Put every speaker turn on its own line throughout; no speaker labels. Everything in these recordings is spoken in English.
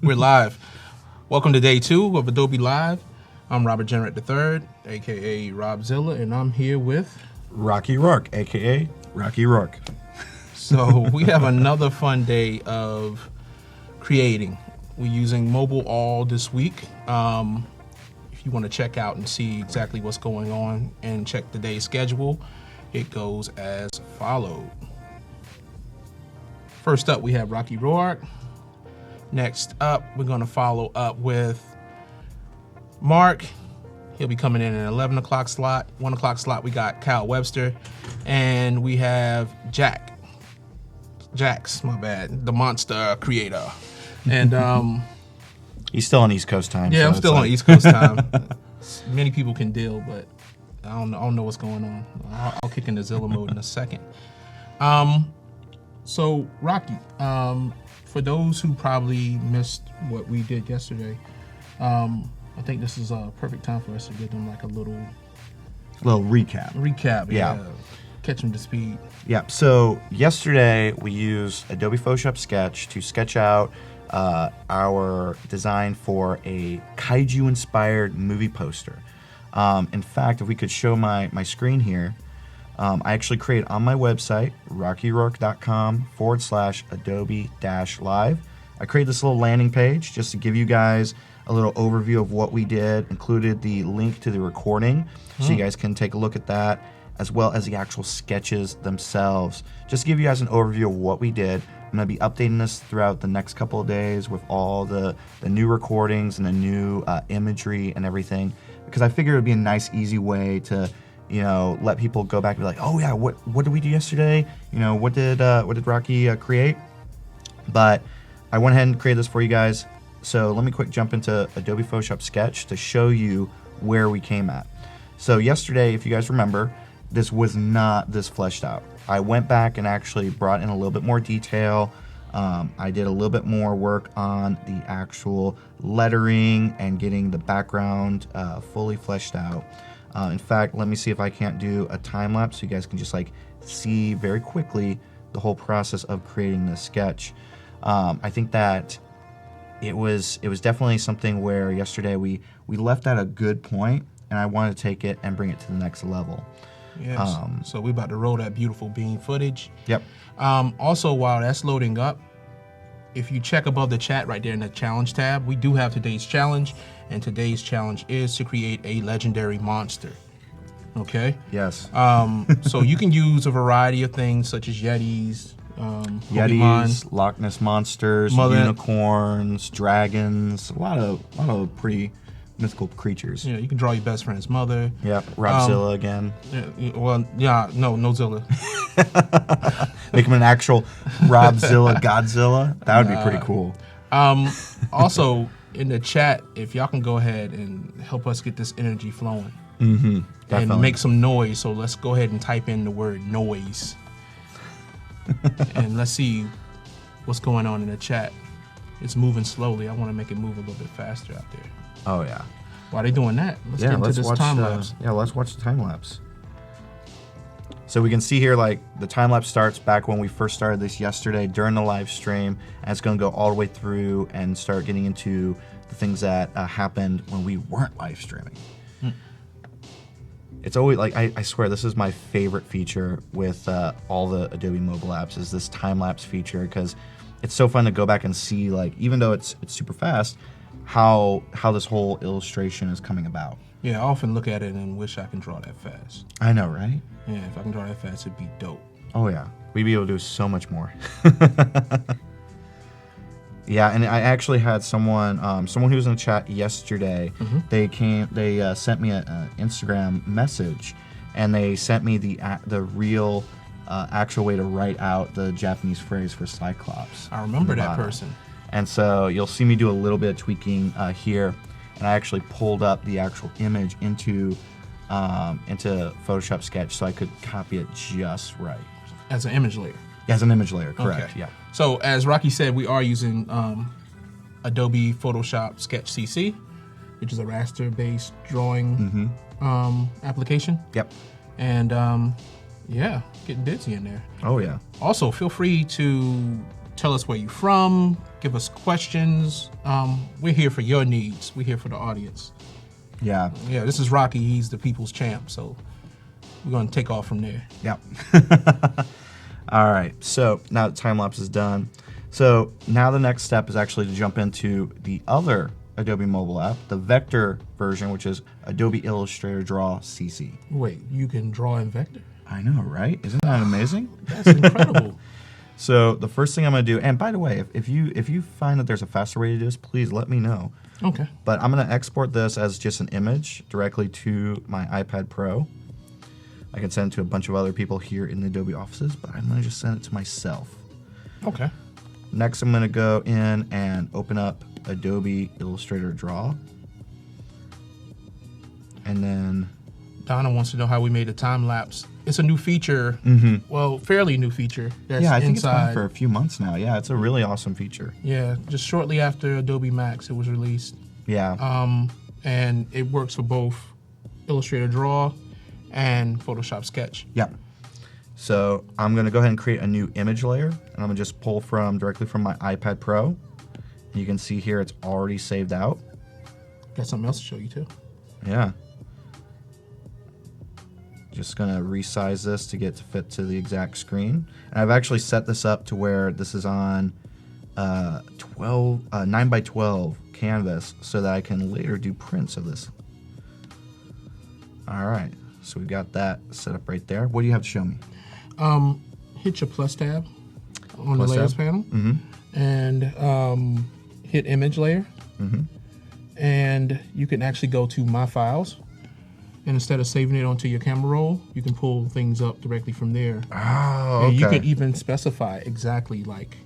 We're live. Welcome to day 2 of Adobe Live. I'm Robert Jenrette III, aka Robzilla, and I'm here with
Rocky Roark, aka Rocky Roark.
So we have another fun day of creating. We're using mobile all this week. If you want to check out and see exactly what's going on and check the day's schedule, it goes as followed. First up, we have Rocky Roark. Next up, we're going to follow up with Mark. He'll be coming in at 11 o'clock slot. 1 o'clock slot, we got Kyle Webster. And we have Jax, my bad, the monster creator. And
he's still on East Coast time.
Yeah, so I'm still on East Coast time. Many people can deal, but I don't know what's going on. I'll kick into Zilla mode in a second. So Rocky, for those who probably missed what we did yesterday, I think this is a perfect time for us to give them like a little
recap.
Yeah. Catch them to speed.
Yeah. So yesterday we used Adobe Photoshop Sketch to sketch out our design for a Kaijū inspired movie poster. In fact, if we could show my screen here, I actually created on my website, rockyroark.com/Adobe-Live. I created this little landing page just to give you guys a little overview of what we did, included the link to the recording so you guys can take a look at that, as well as the actual sketches themselves. Just to give you guys an overview of what we did. I'm going to be updating this throughout the next couple of days with all the new recordings and the new imagery and everything, because I figured it would be a nice, easy way to let people go back and be like, oh yeah, what did we do yesterday? What did Rocky create? But I went ahead and created this for you guys. So let me quick jump into Adobe Photoshop Sketch to show you where we came at. So yesterday, if you guys remember, this was not this fleshed out. I went back and actually brought in a little bit more detail. I did a little bit more work on the actual lettering and getting the background fully fleshed out. In fact, let me see if I can't do a time lapse so you guys can just see very quickly the whole process of creating this sketch. I think that it was definitely something where yesterday we left at a good point, and I wanted to take it and bring it to the next level.
Yes. So we're about to roll that beautiful bean footage.
Yep.
Also, while that's loading up, if you check above the chat right there in the challenge tab, we do have today's challenge, and today's challenge is to create a legendary monster. Okay?
Yes.
So you can use a variety of things such as Yetis,
Yetis, Loch Ness monsters, unicorns, dragons, a lot of pretty mythical creatures.
Yeah, you can draw your best friend's mother.
Yep, Robzilla again.
No Zilla.
Make him an actual Robzilla Godzilla. That would be pretty cool.
Also, in the chat, if y'all can go ahead and help us get this energy flowing.
Mm-hmm.
And make some noise. So let's go ahead and type in the word noise. And let's see what's going on in the chat. It's moving slowly. I want to make it move a little bit faster out there.
Oh yeah.
While they're doing that, let's get into this time lapse.
Let's watch the time lapse. So we can see here, the time lapse starts back when we first started this yesterday during the live stream, and it's going to go all the way through and start getting into the things that happened when we weren't live streaming. It's always I swear this is my favorite feature with all the Adobe mobile apps, is this time lapse feature, because it's so fun to go back and see, even though it's super fast, how this whole illustration is coming about.
Yeah, I often look at it and wish I can draw that fast.
I know, right?
Yeah, if I can draw that fast, it'd be dope.
Oh yeah, we'd be able to do so much more. Yeah, and I actually had someone who was in the chat yesterday. Mm-hmm. They sent me an Instagram message, and they sent me the real actual way to write out the Japanese phrase for Cyclops.
I remember that person.
And so you'll see me do a little bit of tweaking here, and I actually pulled up the actual image into Photoshop Sketch so I could copy it just right.
As an image layer.
As an image layer, correct.
Okay.
Yeah.
So as Rocky said, we are using Adobe Photoshop Sketch CC, which is a raster-based drawing application.
Yep.
And yeah, getting ditzy in there.
Oh yeah.
Also, feel free to tell us where you're from, give us questions. We're here for your needs. We're here for the audience.
Yeah.
Yeah, this is Rocky. He's the people's champ, so we're going to take off from there.
Yep. All right, so now the time lapse is done. So now the next step is actually to jump into the other Adobe mobile app, the vector version, which is Adobe Illustrator Draw CC.
Wait, you can draw in vector?
I know, right? Isn't that amazing?
That's incredible.
So the first thing I'm going to do, and by the way, if you find that there's a faster way to do this, please let me know.
Okay.
But I'm going to export this as just an image directly to my iPad Pro. I can send it to a bunch of other people here in the Adobe offices, but I'm going to just send it to myself.
Okay.
Next, I'm going to go in and open up Adobe Illustrator Draw. And then
Donna wants to know how we made a time lapse. It's a new feature, well, fairly new feature. That's
I think
inside.
it's been for a few months now. Yeah, it's a really awesome feature.
Yeah, just shortly after Adobe Max, it was released.
Yeah.
And it works for both Illustrator Draw and Photoshop Sketch.
Yeah. So I'm going to go ahead and create a new image layer, and I'm going to just pull directly from my iPad Pro. And you can see here it's already saved out.
Got something else to show you too.
Yeah. Just going to resize this to get to fit to the exact screen. And I've actually set this up to where this is on 9 by 12 canvas so that I can later do prints of this. All right. So we've got that set up right there. What do you have to show me?
Hit your plus tab on
Plus
the layers
tab?
panel, and hit image layer, and you can actually go to My Files, and instead of saving it onto your camera roll, you can pull things up directly from there.
Oh, okay.
And you can even specify exactly like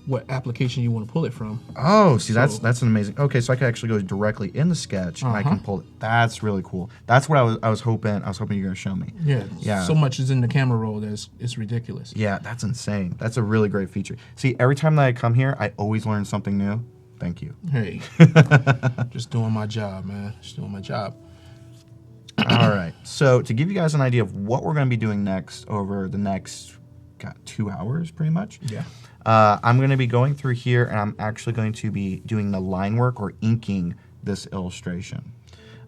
what application you want to pull it from.
Oh, see, that's an amazing. Okay, so I can actually go directly in the sketch and I can pull it. That's really cool. That's what I was hoping. I was hoping you're gonna show me.
Yeah. So much is in the camera roll that it's ridiculous.
Yeah, that's insane. That's a really great feature. See, every time that I come here, I always learn something new. Thank you.
Hey, just doing my job, man. Just doing my job.
All right. So to give you guys an idea of what we're gonna be doing next over the next 2 hours, pretty much.
Yeah.
I'm going to be going through here, and I'm actually going to be doing the line work or inking this illustration.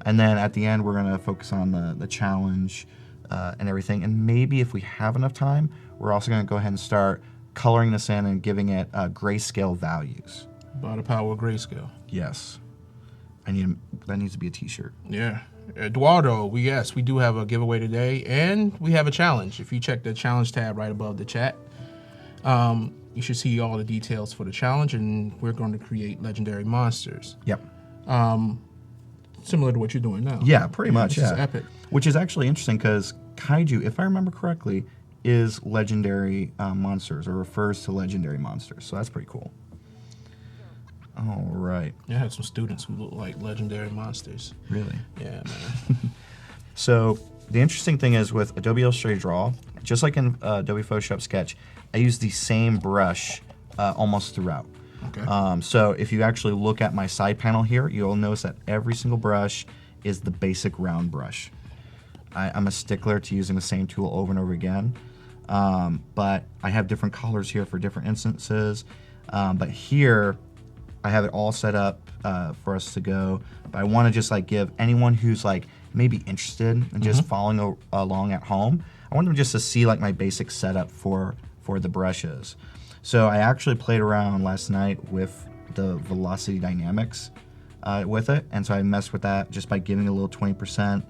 And then at the end, we're going to focus on the challenge and everything. And maybe if we have enough time, we're also going to go ahead and start coloring this in and giving it grayscale values.
By the power of grayscale.
Yes. That needs to be a t-shirt.
Yeah. Eduardo, we do have a giveaway today, and we have a challenge. If you check the challenge tab right above the chat, you should see all the details for the challenge, and we're going to create legendary monsters.
Yep.
Similar to what you're doing now.
Yeah, pretty much.
This is epic.
Which is actually interesting because Kaijū, if I remember correctly, is legendary monsters or refers to legendary monsters. So that's pretty cool. All right.
I have some students who look like legendary monsters.
Really?
Yeah, man.
So the interesting thing is with Adobe Illustrator Draw, just like in Adobe Photoshop Sketch, I use the same brush almost throughout.
Okay.
So if you actually look at my side panel here, you'll notice that every single brush is the basic round brush. I'm a stickler to using the same tool over and over again, but I have different colors here for different instances. But here, I have it all set up for us to go. But I want to just like give anyone who's like maybe interested in just following along at home, I want them just to see like my basic setup for the brushes. So I actually played around last night with the velocity dynamics with it, and so I messed with that just by giving it a little 20%.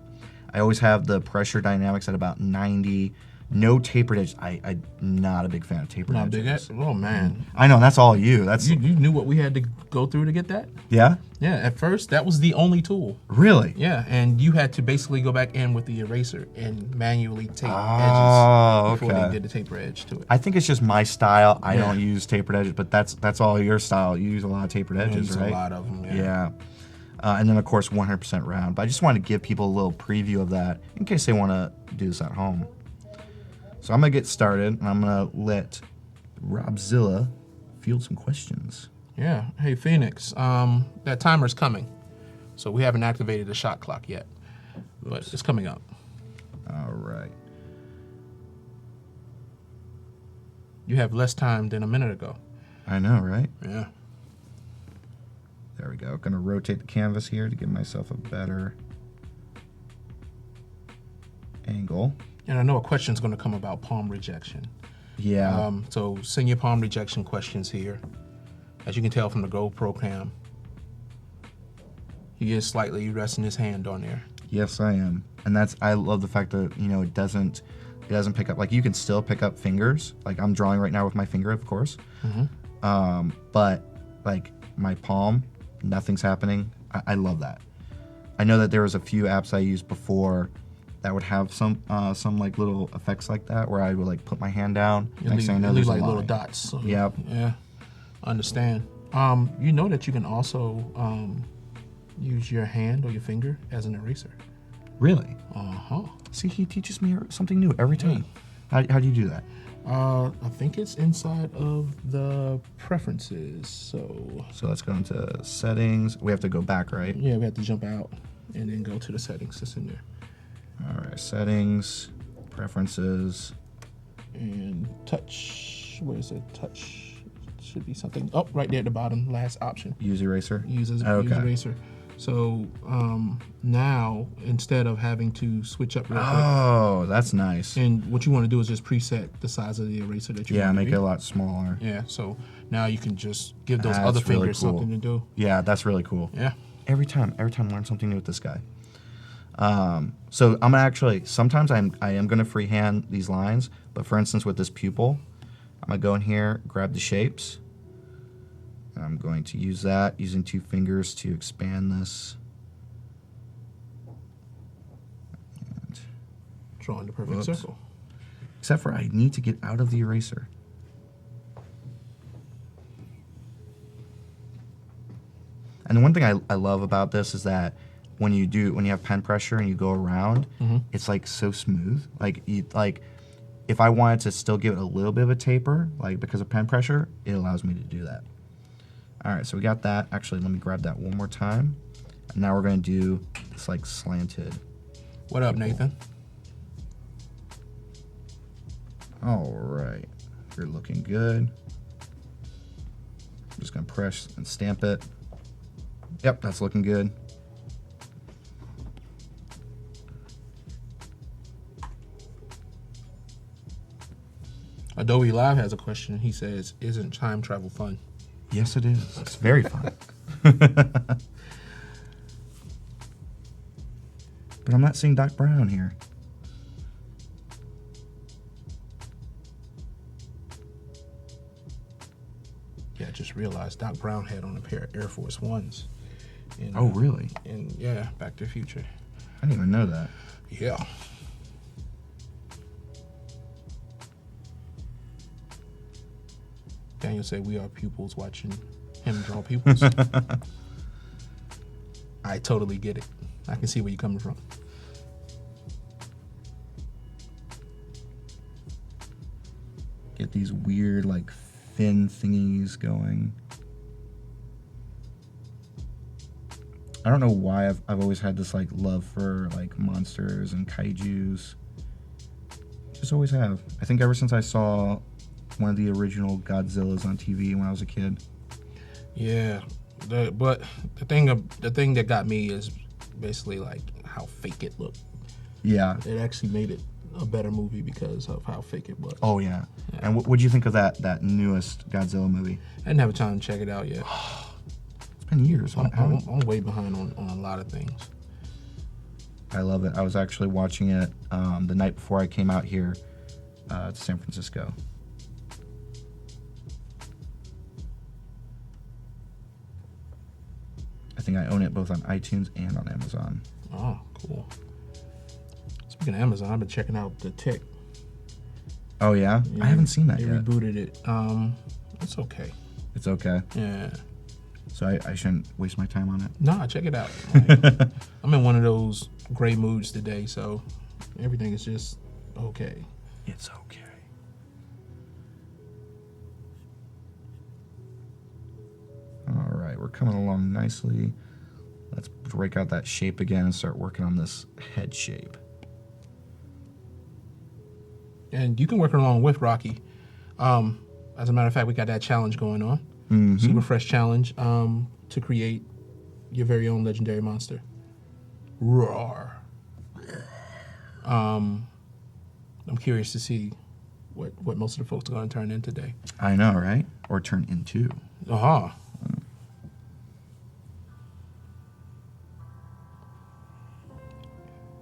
I always have the pressure dynamics at about 90. No tapered edges. I'm not a big fan of tapered edges.
Not big. Oh man.
I know, that's all you. That's
You knew what we had to go through to get that?
Yeah?
Yeah. At first, that was the only tool.
Really?
Yeah, and you had to basically go back in with the eraser and manually tape edges before they did the taper edge to it.
I think it's just my style. I don't use tapered edges, but that's all your style. You use a lot of tapered edges, right?
A lot of them.
Yeah. And then of course 100% round. But I just wanted to give people a little preview of that in case they want to do this at home. So I'm gonna get started, and I'm gonna let Robzilla field some questions.
Yeah. Hey Phoenix, that timer's coming, so we haven't activated the shot clock yet, but it's coming up.
All right.
You have less time than a minute ago.
I know, right?
Yeah.
There we go. Going to rotate the canvas here to give myself a better angle.
And I know a question's going to come about palm rejection.
Yeah.
So send your palm rejection questions here. As you can tell from the Go program, he is slightly resting his hand on there.
Yes, I am. And I love the fact that, it doesn't pick up, like you can still pick up fingers. Like I'm drawing right now with my finger, of course.
Mm-hmm.
But like my palm, nothing's happening. I love that. I know that there was a few apps I used before that would have some like little effects like that where I would like put my hand down. Next thing I know, there's
like
a line.
little dots. So,
Yep.
Yeah. Understand. You know that you can also use your hand or your finger as an eraser.
Really?
Uh-huh.
See, he teaches me something new every time. How do you do that?
I think it's inside of the preferences. So
let's go into settings. We have to go back, right?
yeah, we have to jump out and then go to the settings that's in there.
All right, settings, preferences.
And touch. Where is it? Touch. Should be something. Oh, right there at the bottom, last option.
Use eraser.
Use
Okay.
eraser. So now, instead of having to switch up real quick,
Oh, that's nice.
and what you want to do is just preset the size of the eraser that you want to
make
be.
it a lot smaller.
Yeah, so now you can just give those
That's
other
really
fingers
cool.
something to do.
Yeah, that's really cool.
Yeah.
Every time I learn something new with this guy. So I'm actually, sometimes I am going to freehand these lines, but for instance with this pupil, I'm going to go in here, grab the shapes. And I'm going to use that, using 2 fingers to expand this. And
Drawing the perfect
Whoops.
circle.
except for I need to get out of the eraser. And the one thing I love about this is that when you have pen pressure and you go around, it's like so smooth. Like if I wanted to still give it a little bit of a taper, like because of pen pressure, it allows me to do that. All right, so we got that. Actually, let me grab that one more time. And now we're going to do this like slanted.
What up, Nathan?
All right, you're looking good. I'm just going to press and stamp it. Yep, that's looking good.
Adobe Live has a question. He says, "Isn't time travel fun?"
Yes, it is. It's very fun. But I'm not seeing Doc Brown here.
Yeah, I just realized Doc Brown had on a pair of Air Force Ones. In,
Oh, really?
And yeah, Back to the Future.
I didn't even know that.
Yeah. Daniel said we are pupils watching him draw pupils. I totally get it. I can see where you're coming from.
Get these weird like fin thingies going. I don't know why I've always had this like love for like monsters and kaijus. Just always have. I think ever since I saw one of the original Godzillas on TV when I was a kid.
Yeah, but the thing that got me is basically like how fake it looked.
Yeah.
It actually made it a better movie because of how fake it was.
Oh yeah. And what'd you think of that newest Godzilla movie?
I didn't have time to check it out yet.
It's been years.
I'm way behind on a lot of things.
I love it. I was actually watching it the night before I came out here to San Francisco. I think I own it both on iTunes and on Amazon.
Oh, cool. Speaking of Amazon, I've been checking out The Tick.
Oh yeah? I haven't seen that
They
yet.
rebooted it. It's okay.
It's okay.
Yeah.
So I shouldn't waste my time on it.
Nah, check it out. Like, I'm in one of those gray moods today, so everything is just okay.
It's okay. All right, we're coming along nicely. Let's break out that shape again and start working on this head shape.
And you can work along with Rocky. As a matter of fact, we got that challenge going on. Super Fresh Challenge to create your very own legendary monster. Roar. I'm curious to see what most of the folks are going to turn in today.
I know, right? Or turn into.
Uh-huh.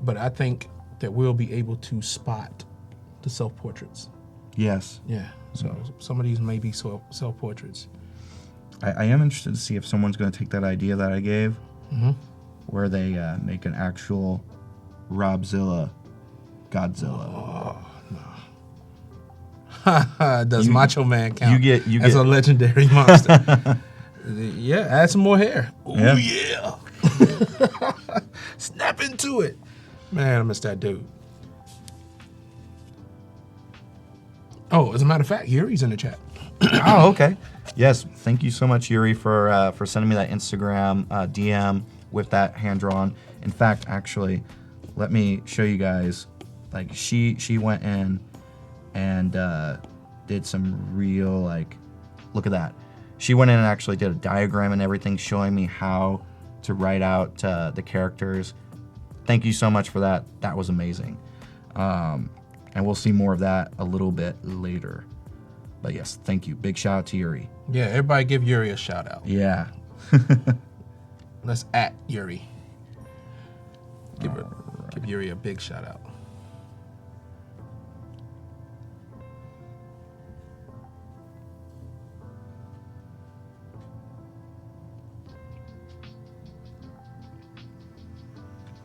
But I think that we'll be able to spot the self-portraits.
Yes.
Yeah. So some of these may be self-portraits.
I am interested to see if someone's going to take that idea that I gave, where they make an actual Robzilla Godzilla.
Does Macho Man count
you get
as a legendary monster? Yeah, add some more hair. Oh, yeah. Snap into it. Man, I miss that dude. Oh, as a matter of fact, Yuri's in the chat.
Oh, okay. Yes, thank you so much, Yuri, for sending me that Instagram DM with that hand drawn. In fact, actually, let me show you guys. Like she went in and did some real look at that. She went in and actually did a diagram and everything, showing me how to write out the characters. Thank you so much for that. That was amazing. And we'll see more of that a little bit later. But yes, thank you. Big shout out to Yuri.
Yeah, everybody give Yuri a shout out.
Yeah.
Let's at Yuri. Give Yuri a big shout out.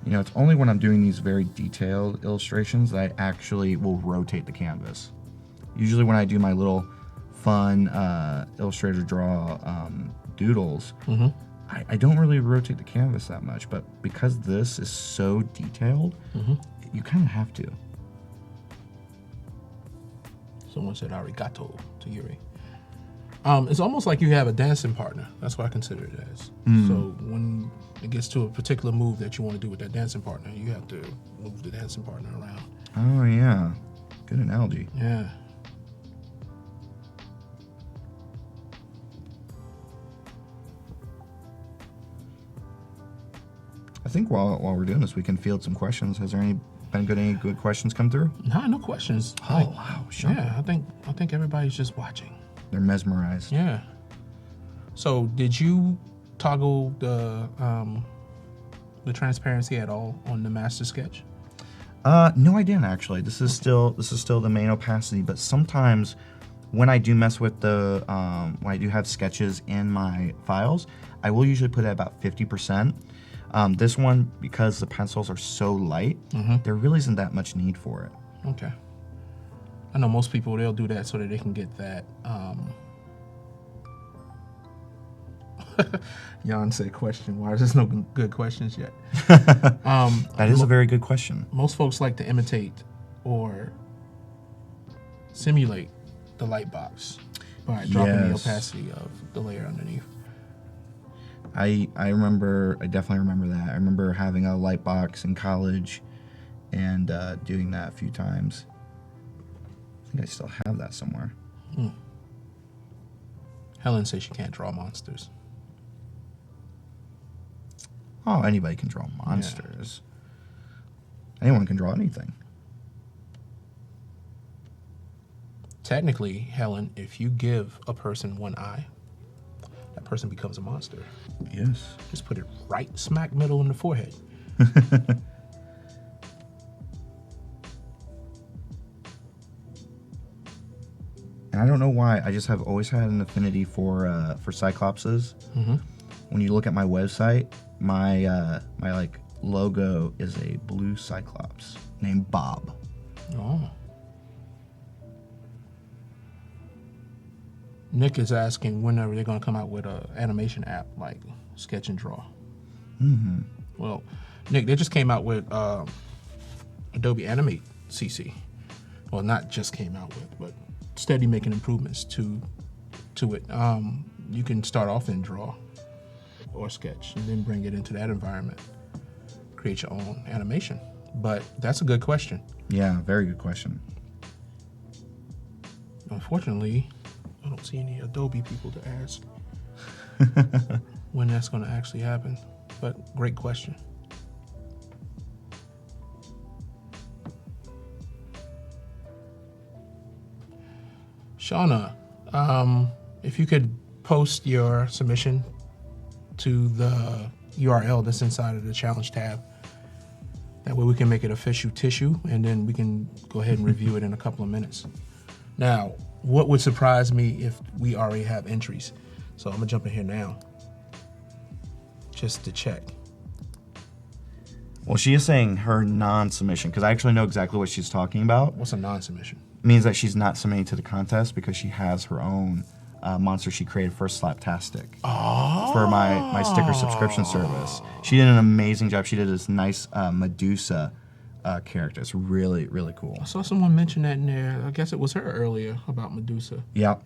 You know, it's only when I'm doing these very detailed illustrations that I actually will rotate the canvas. Usually when I do my little fun Illustrator Draw doodles, I don't really rotate the canvas that much, but because this is so detailed, you kind of have to.
Someone said arigato to Yuri. It's almost like you have a dancing partner. That's what I consider it as. So when it gets to a particular move that you want to do with that dancing partner, you have to move the dancing partner around.
Oh, yeah. Good analogy.
Yeah.
I think while we're doing this, we can field some questions. Has there been any good questions come through?
No questions.
Oh, wow. Sure.
Yeah, I think everybody's just watching.
They're mesmerized.
Yeah. So did you toggle the transparency at all on the master sketch?
No, I didn't actually. This is still the main opacity, but sometimes when I do mess with the when I do have sketches in my files, I will usually put it at about 50%. This one, because the pencils are so light, there really isn't that much need for it.
Okay. I know most people, they'll do that so that they can get that. Jan said question. Why there's no good questions yet?
That is a very good question.
Most folks like to imitate or simulate the light box by dropping the opacity of the layer underneath.
I definitely remember that. I remember having a light box in college and doing that a few times. I think I still have that somewhere.
Helen says she can't draw monsters.
Oh, anybody can draw monsters. Yeah. Anyone can draw anything.
Technically, Helen, if you give a person one eye, that person becomes a monster.
Yes.
Just put it right smack middle in the forehead.
And I don't know why, I just have always had an affinity for Cyclopses. When you look at my website, my logo is a blue Cyclops named Bob.
Oh. Nick is asking when are they going to come out with an animation app like Sketch and Draw. Well, Nick, they just came out with Adobe Animate CC. Well, not just came out with, but steady making improvements to it. You can start off in Draw or Sketch and then bring it into that environment. Create your own animation. But that's a good question.
Yeah, very good question.
unfortunately, I don't see any Adobe people to ask when that's going to actually happen. But great question. Shauna, if you could post your submission to the URL that's inside of the challenge tab, that way we can make it official tissue, and then we can go ahead and review it in a couple of minutes. Now, what would surprise me if we already have entries? So I'm gonna jump in here now, just to check.
Well, she is saying her non-submission, because I actually know exactly what she's talking about.
What's a non-submission?
It means that she's not submitting to the contest because she has her own monster she created for Slaptastic. For my sticker subscription service. She did an amazing job. She did this nice Medusa character. It's really, really cool.
I saw someone mention that in there. I guess it was her earlier about Medusa.
Yep.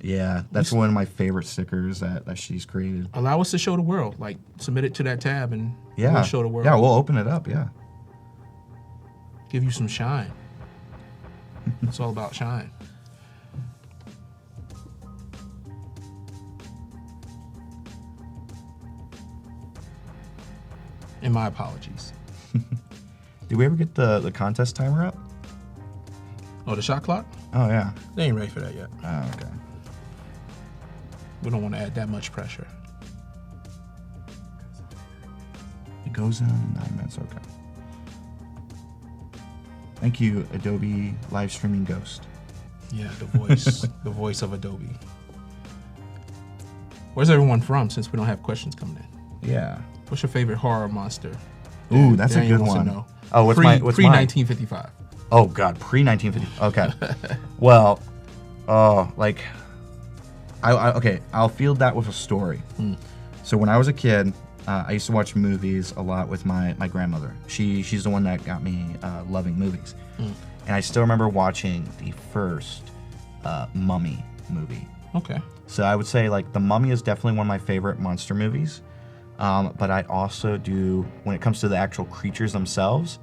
Yeah, that's one of my favorite stickers that she's created.
Allow us to show the world. Like, submit it to that tab and we'll show the world.
Yeah, we'll open it up, yeah.
Give you some shine. It's all about shine. And my apologies.
Did we ever get the contest timer up?
Oh, the shot clock?
Oh, yeah.
They ain't ready for that yet.
Oh, okay.
We don't want to add that much pressure.
It goes in 9 minutes, okay. Thank you, Adobe Live Streaming Ghost.
Yeah, the voice, the voice of Adobe. Where's everyone from, since we don't have questions coming in?
Yeah.
What's your favorite horror monster?
Ooh, that's
Daniel
a good
wants to
one.
know.
Oh, what's mine?
Pre 1955.
Oh God, pre-1950. Okay. Well, like, I'll field that with a story. So when I was a kid, I used to watch movies a lot with my grandmother. She's the one that got me loving movies. And I still remember watching the first Mummy movie.
Okay.
So I would say, like, The Mummy is definitely one of my favorite monster movies. But I also do, when it comes to the actual creatures themselves,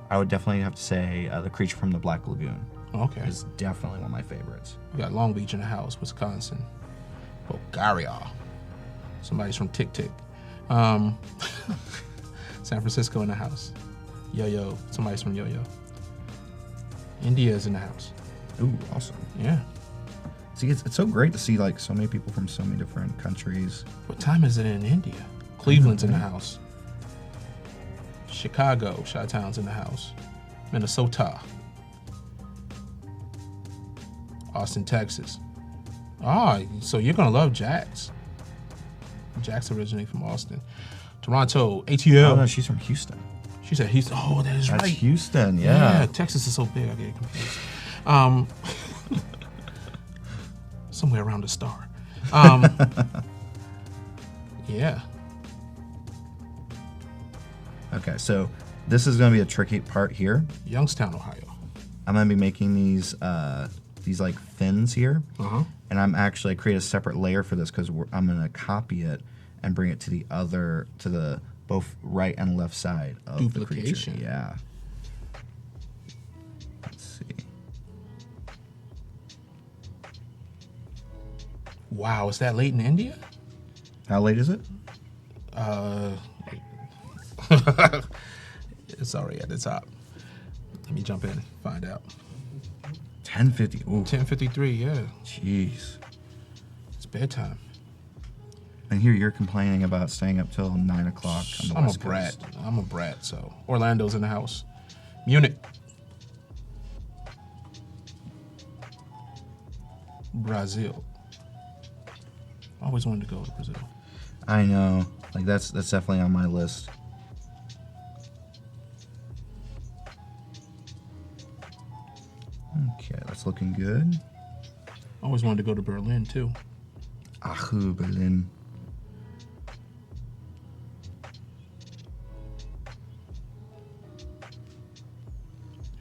I would definitely have to say The Creature from the Black Lagoon.
Okay.
Is definitely one of my favorites.
We got Long Beach in the house, Wisconsin. Bulgaria. Somebody's from Tick Tick. San Francisco in the house. Yo-Yo. Somebody's from Yo-Yo. India is in the house.
Ooh, awesome.
Yeah.
See, it's so great to see, like, so many people from so many different countries.
What time is it in India? Cleveland's in the house. Chicago, Chi-Town's in the house. Minnesota. Austin, Texas. Ah, so you're gonna love Jax. Jax originally from Austin. Toronto, ATL.
Oh, no, she's from Houston.
She said Houston. Oh, that is
That's
right.
Houston, yeah.
Texas is so big, I get confused. Somewhere around the star. Yeah.
Okay, so this is going to be a tricky part here.
Youngstown, Ohio.
I'm going to be making these like fins here.
Uh-huh.
And I'm actually, I create a separate layer for this because I'm going to copy it and bring it to the both right and left side of
Duplication.
the creature. Yeah. Let's see.
Wow, is that late in India?
How late is it?
It's already at the top. Let me jump in and find out.
10:50. Ooh.
10:53, yeah.
Jeez.
It's bedtime.
And here you're complaining about staying up till 9 o'clock on the
I'm a
West
brat.
Coast.
I'm a brat, so. Orlando's in the house. Munich. Brazil. Always wanted to go to Brazil.
I know. Like, that's definitely on my list. Okay, that's looking good.
Always wanted to go to Berlin, too.
Kaijū, Berlin.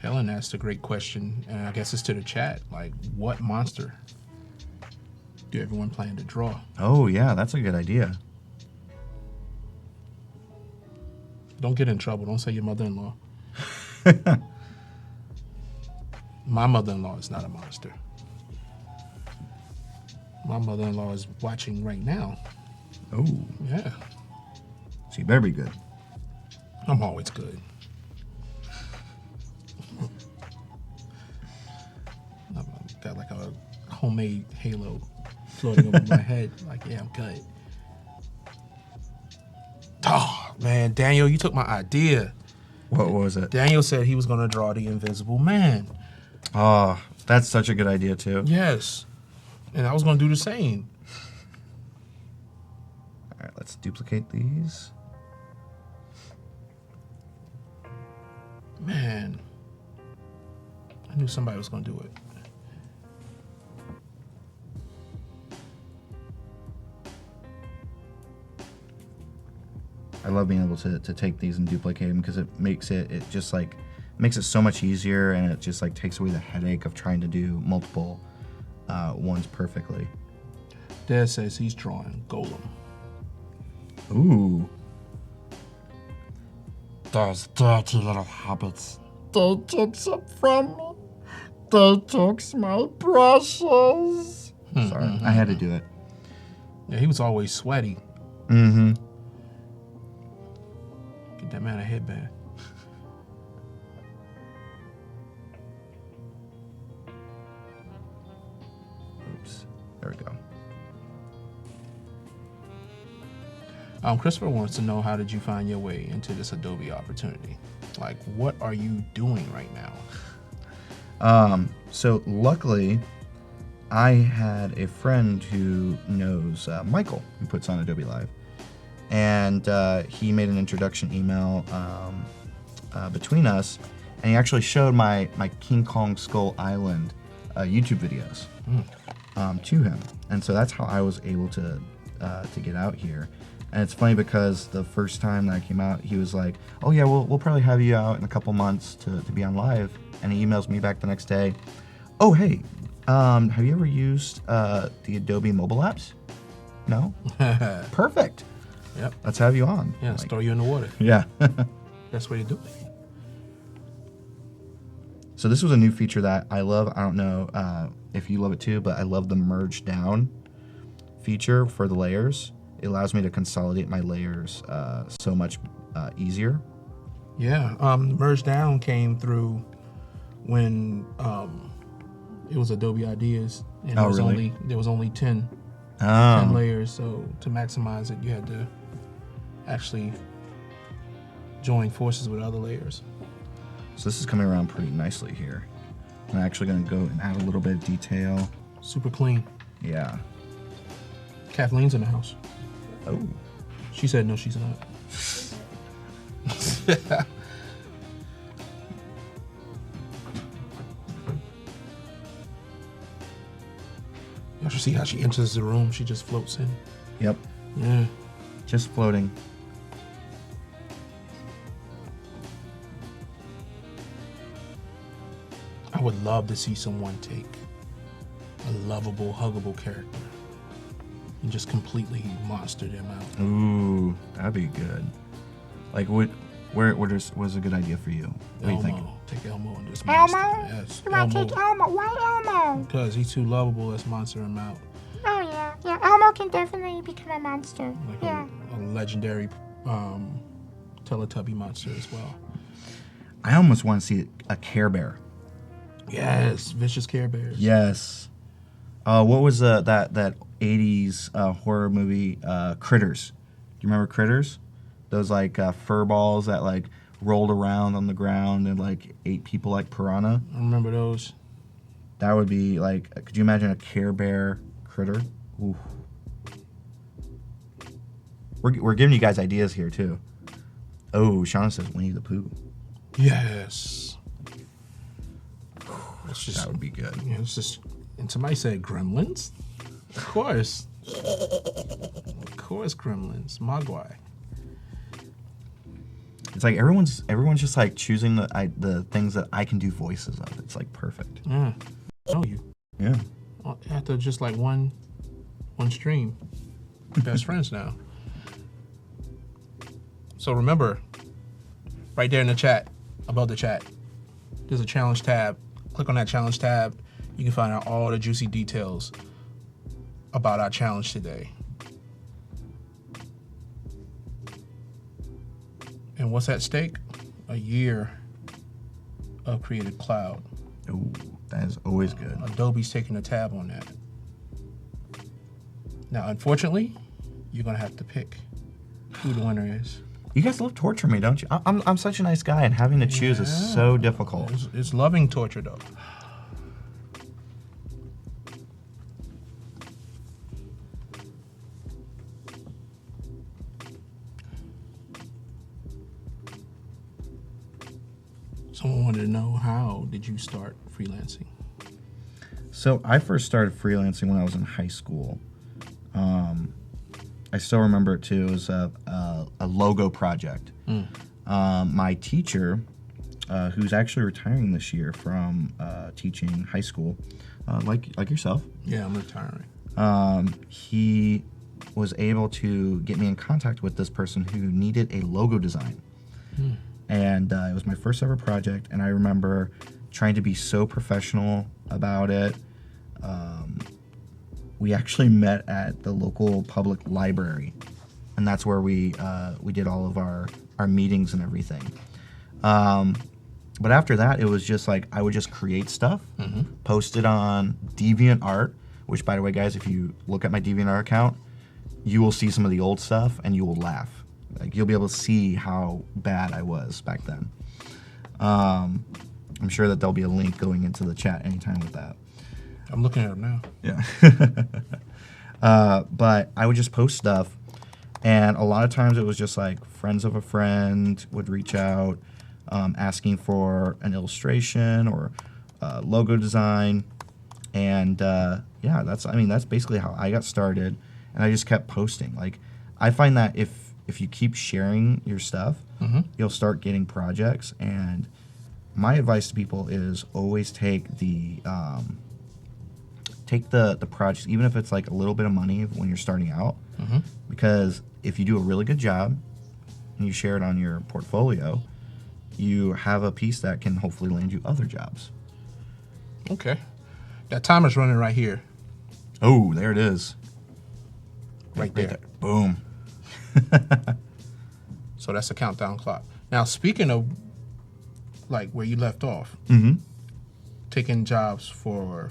Helen asked a great question, and I guess it's to the chat. Like, what monster do everyone plan to draw?
Oh, yeah, that's a good idea.
Don't get in trouble. Don't say your mother-in-law. My mother-in-law is not a monster. My mother-in-law is watching right now.
Oh,
Yeah.
so you better be good.
I'm always good. I've got like a homemade halo floating over my head. Like, yeah, I'm good. Oh, man, Daniel, you took my idea.
What was it?
Daniel said he was going to draw the Invisible Man.
Oh, that's such a good idea, too.
Yes. And I was going to do the same.
All right, let's duplicate these.
Man, I knew somebody was going to do it.
I love being able to take these and duplicate them because it makes it so much easier, and it just like takes away the headache of trying to do multiple ones perfectly.
Dad says he's drawing Golem.
Ooh.
Those dirty little hobbits. They took it from me. They took my brushes.
Sorry, I had to do it.
Yeah, he was always sweaty.
Mm-hmm.
Get that man a headband.
Oops. There we go.
Christopher wants to know, how did you find your way into this Adobe opportunity? Like, what are you doing right now?
So luckily, I had a friend who knows Michael, who puts on Adobe Live, and he made an introduction email between us, and he actually showed my King Kong Skull Island YouTube videos to him, and so that's how I was able to get out here. And it's funny because the first time that I came out, he was like, "Oh yeah, we'll probably have you out in a couple months to be on live." And he emails me back the next day, "Oh hey, have you ever used the Adobe mobile apps? No? Perfect.
Yep.
Let's have you on."
Yeah, let's throw you in the water.
Yeah.
That's what you do it.
So this was a new feature that I love. I don't know if you love it too, but I love the merge down feature for the layers. It allows me to consolidate my layers so much easier.
Yeah, Merge Down came through when it was Adobe Ideas, and there was only 10 layers. So to maximize it, you had to actually join forces with other layers.
So this is coming around pretty nicely here. I'm actually going to go and add a little bit of detail.
Super clean.
Yeah.
Kathleen's in the house.
Oh.
She said no, she's not. You should see how she enters the room. She just floats in.
Yep.
Yeah.
Just floating.
I would love to see someone take a lovable, huggable character and just completely monster them out.
Ooh, that'd be good. Like, what's a good idea for you? What do you think?
Take Elmo and just monster.
Elmo?
Yes,
You want to take Elmo? Why Elmo?
Because he's too lovable. Let's monster him out.
Oh, yeah. Yeah, Elmo can definitely become a monster.
Like
Yeah.
a legendary Teletubby monster as well.
I almost want to see a Care Bear.
Yes, vicious Care Bears.
Yes. What was that 80s horror movie, Critters? Do you remember Critters? Those like fur balls that like rolled around on the ground and like ate people like piranha.
I remember those.
That would be like, could you imagine a Care Bear critter? Ooh. We're giving you guys ideas here too. Oh, Shauna says Winnie the Pooh.
Yes. It's just,
That would be good.
Yeah, it's just, and somebody said Gremlins? Of course. Of course, Gremlins. Mogwai.
It's like everyone's just like choosing the things that I can do voices of. It's like perfect.
Yeah. I know you.
Yeah.
After just like one stream. Best friends now. So remember, right there in the chat, above the chat, there's a challenge tab. Click on that challenge tab. You can find out all the juicy details about our challenge today. And what's at stake? A year of Creative Cloud.
Ooh, that is always good.
Adobe's taking a tab on that. Now, unfortunately, you're going to have to pick who the winner is.
You guys love torture me, don't you? I'm such a nice guy, and having to choose is so difficult.
It's loving torture, though. Someone wanted to know, how did you start freelancing?
So I first started freelancing when I was in high school. I still remember it too. It was a logo project. My teacher, who's actually retiring this year from teaching high school, like yourself.
Yeah, I'm retiring.
He was able to get me in contact with this person who needed a logo design. And it was my first ever project, and I remember trying to be so professional about it. We actually met at the local public library, and that's where we did all of our meetings and everything. But after that, it was just like I would just create stuff, post it on DeviantArt, which, by the way, guys, if you look at my DeviantArt account, you will see some of the old stuff, and you will laugh. Like, you'll be able to see how bad I was back then. I'm sure that there'll be a link going into the chat anytime with that.
I'm looking at them now.
Yeah. But I would just post stuff, and a lot of times it was just like friends of a friend would reach out, asking for an illustration or logo design. And yeah, that's basically how I got started, and I just kept posting. Like, I find that if you keep sharing your stuff, you'll start getting projects. And my advice to people is always take the project, even if it's like a little bit of money when you're starting out, because if you do a really good job and you share it on your portfolio, you have a piece that can hopefully land you other jobs.
Okay. That timer's running right here.
Oh, there it is.
Right there.
Boom.
So that's the countdown clock. Now, speaking of like where you left off, taking jobs for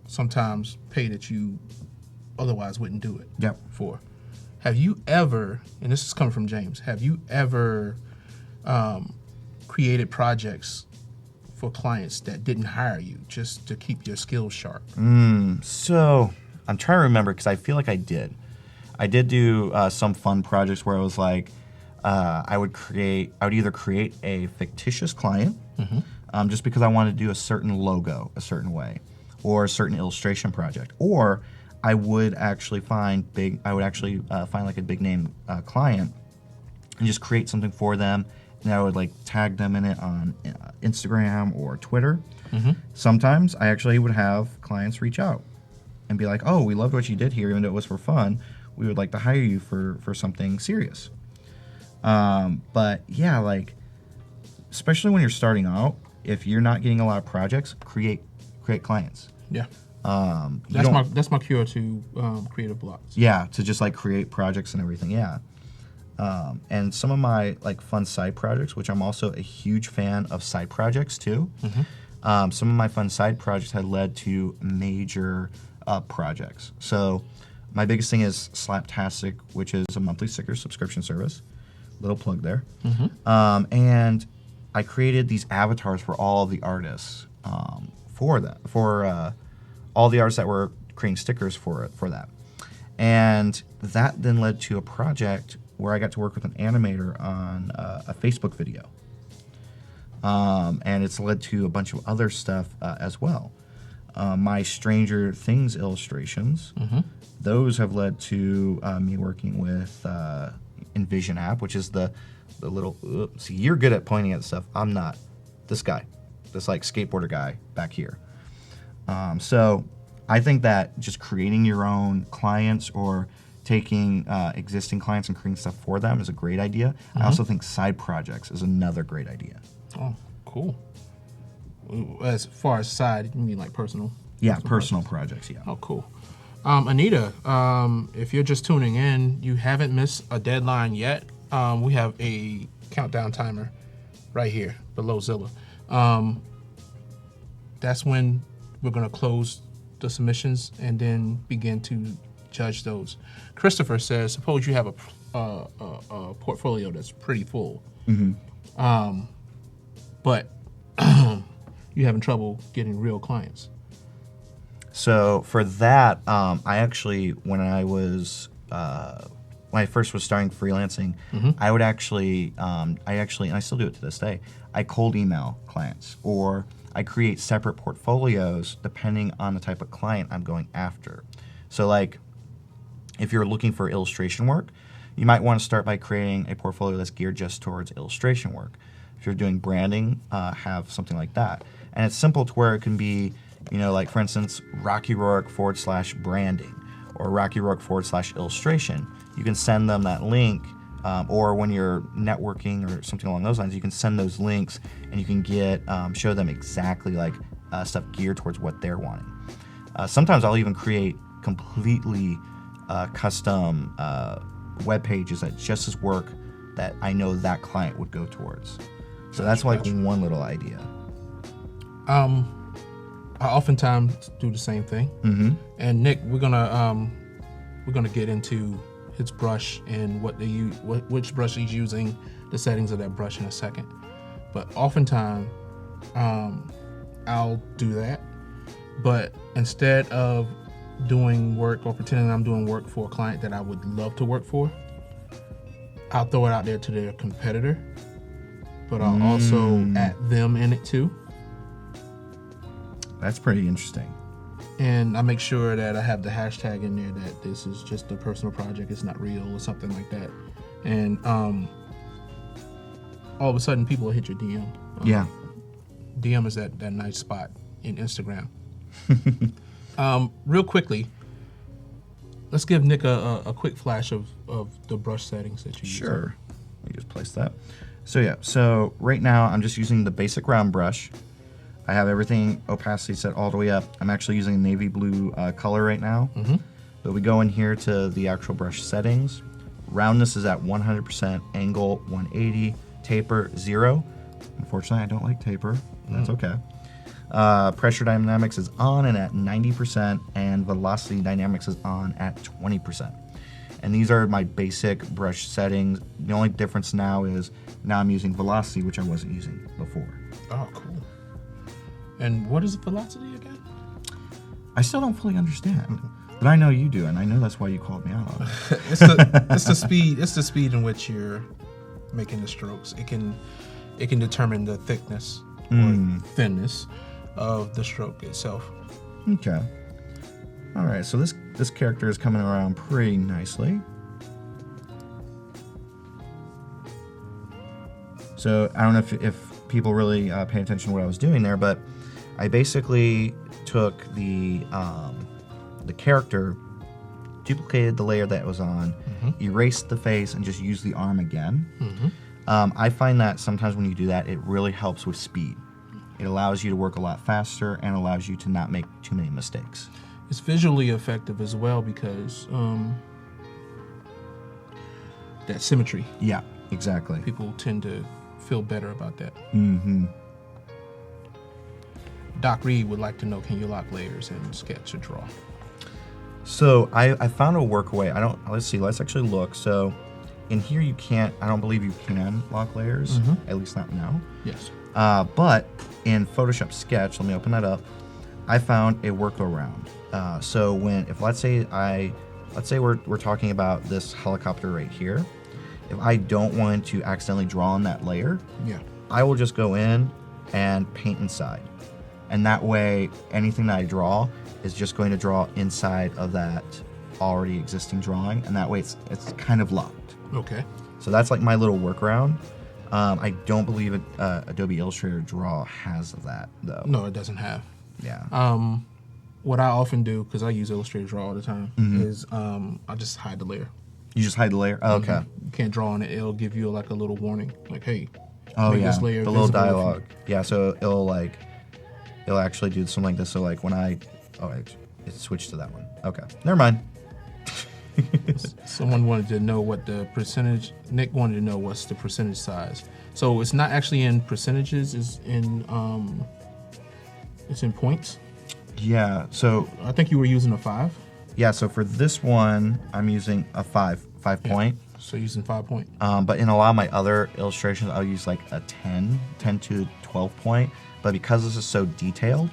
sometimes pay that you otherwise wouldn't do it for. Have you ever, and this is coming from James, have you ever created projects for clients that didn't hire you just to keep your skills sharp?
So I'm trying to remember, because I feel like I did. I did do some fun projects where it was like I would either create a fictitious client just because I wanted to do a certain logo a certain way, or a certain illustration project, or I would actually find like a big name client and just create something for them, and I would like tag them in it on Instagram or Twitter. Sometimes I actually would have clients reach out and be like, "Oh, we loved what you did here, even though it was for fun. We would like to hire you for something serious." But yeah, like, especially when you're starting out, if you're not getting a lot of projects, create clients.
Yeah. That's my cure to creative blocks.
Yeah, to just like create projects and everything. Yeah. And some of my like fun side projects, which I'm also a huge fan of side projects too. Some of my fun side projects had led to major projects. So my biggest thing is Slaptastic, which is a monthly sticker subscription service. Little plug there. And I created these avatars for all of the artists for all the artists that were creating stickers for that. And that then led to a project where I got to work with an animator on a Facebook video. And it's led to a bunch of other stuff as well. My Stranger Things illustrations, those have led to me working with Envision app, which is the little, see, you're good at pointing at stuff. I'm not. This guy, this like skateboarder guy back here. So I think that just creating your own clients or taking existing clients and creating stuff for them is a great idea. I also think side projects is another great idea.
Oh, cool. As far as side, you mean like personal?
Yeah, personal projects, yeah.
Oh, cool. Anita, if you're just tuning in, you haven't missed a deadline yet. We have a countdown timer right here below Zilla. That's when we're going to close the submissions and then begin to judge those. Christopher says, suppose you have a portfolio that's pretty full, but you're having trouble getting real clients.
So for that, I actually, when I first was starting freelancing, I would actually, and I still do it to this day, I cold email clients, or I create separate portfolios depending on the type of client I'm going after. So like, if you're looking for illustration work, you might want to start by creating a portfolio that's geared just towards illustration work. If you're doing branding, have something like that. And it's simple to where it can be, like for instance, Rocky Roark / branding, or Rocky Roark / illustration. You can send them that link, or when you're networking or something along those lines, you can send those links and you can show them exactly like stuff geared towards what they're wanting. Sometimes I'll even create completely custom web pages that just as work that I know that client would go towards. So that's like one little idea.
I oftentimes do the same thing. And Nick, we're gonna get into his brush and which brush he's using, the settings of that brush in a second. But oftentimes, I'll do that. But instead of doing work or pretending I'm doing work for a client that I would love to work for, I'll throw it out there to their competitor. But I'll also add them in it too.
That's pretty interesting.
And I make sure that I have the hashtag in there that this is just a personal project, it's not real or something like that. And all of a sudden people will hit your DM.
Yeah.
DM is that nice spot in Instagram. Real quickly, let's give Nick a quick flash of the brush settings that you use.
Sure. Let me just place that. So right now I'm just using the basic round brush. I have everything opacity set all the way up. I'm actually using a navy blue color right now. But we go in here to the actual brush settings. Roundness is at 100%, angle 180, taper 0. Unfortunately, I don't like taper. That's okay. Pressure dynamics is on and at 90%, and velocity dynamics is on at 20%. And these are my basic brush settings. The only difference now is I'm using velocity, which I wasn't using before.
Oh, cool. And what is velocity again?
I still don't fully understand, but I know you do, and I know that's why you called me out on it.
It's the speed. It's the speed in which you're making the strokes. It can determine the thickness or thinness of the stroke itself.
Okay. All right. So this character is coming around pretty nicely. So I don't know if people really pay attention to what I was doing there, but I basically took the character, duplicated the layer that it was on, erased the face, and just used the arm again. I find that sometimes when you do that, it really helps with speed. It allows you to work a lot faster and allows you to not make too many mistakes.
It's visually effective as well because that symmetry.
Yeah, exactly.
People tend to feel better about that.
Mm-hmm.
Doc Reed would like to know, can you lock layers in Sketch or Draw?
So I found a workaway. Let's actually look. So in here you can't, I don't believe you can lock layers, at least not now.
Yes.
But in Photoshop Sketch, let me open that up. I found a workaround. So let's say we're talking about this helicopter right here. If I don't want to accidentally draw on that layer, I will just go in and paint inside. And that way, anything that I draw is just going to draw inside of that already existing drawing, and that way it's kind of locked.
Okay.
So that's like my little workaround. I don't believe Adobe Illustrator Draw has that though.
No, it doesn't have.
Yeah.
What I often do, because I use Illustrator Draw all the time, is I just hide the layer.
You just hide the layer? Oh, okay.
You can't draw on it. It'll give you like a little warning, like, hey,
make
this layer
the little
visible
dialogue. Yeah, so it'll actually do something like this. So like when it switched to that one. Okay, never mind.
Someone wanted to know what the percentage. Nick wanted to know what's the percentage size. So it's not actually in percentages. It's in points.
Yeah. So
I think you were using a 5.
yeah. So for this one, I'm using a 5 point.
So using 5 point.
But in a lot of my other illustrations, I'll use like a 10 to 12 point. But because this is so detailed,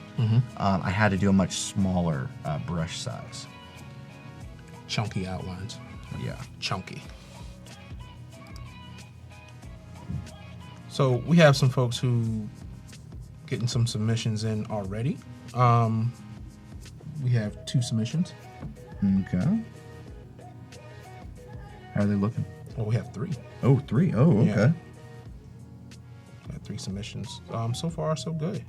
I had to do a much smaller brush size.
Chunky outlines.
Yeah.
Chunky. So we have some folks who getting some submissions in already. We have 2 submissions.
Okay. How are they looking?
Well, we have 3.
Oh, 3. Oh, okay.
Yeah. We have 3 submissions. So far, so good.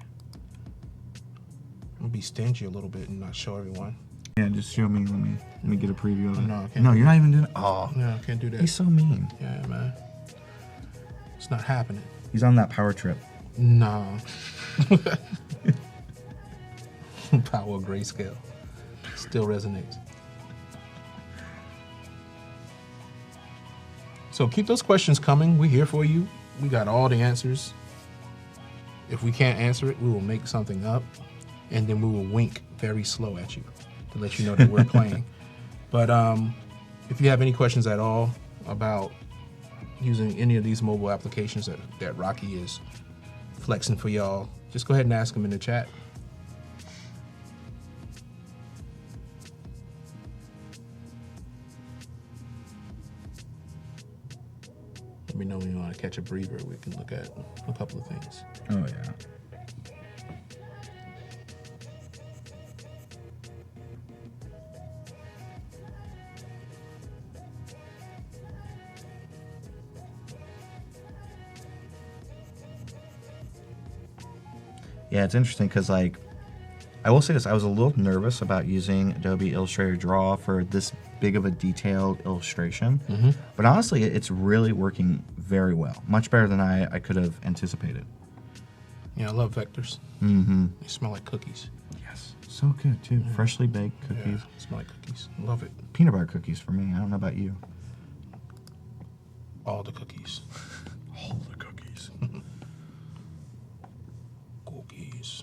I'm gonna be stingy a little bit and not show everyone.
Yeah, just show me. Let me get a preview of it.
No, I can't
No,
do
you're not even doing it. Oh,
Yeah, I can't do that.
he's so mean.
Yeah, man. It's not happening.
He's on that power trip.
No. Power of grayscale. Still resonates. So keep those questions coming. We're here for you. We got all the answers. If we can't answer it, we will make something up, and then we will wink very slow at you to let you know that we're playing. But if you have any questions at all about using any of these mobile applications that Rocky is flexing for y'all, just go ahead and ask them in the chat. Let me know when you want to catch a breather. We can look at a couple of things.
Oh, yeah. Yeah, it's interesting because, like, I will say this, I was a little nervous about using Adobe Illustrator Draw for this big of a detailed illustration. But honestly, it's really working very well. Much better than I could have anticipated.
Yeah, I love vectors.
Mm-hmm.
They smell like cookies.
Yes. So good, too.
Yeah.
Freshly baked cookies.
Yeah, smell like cookies. Love it.
Peanut butter cookies for me. I don't know about you.
All the cookies.
All the cookies.
Cookies.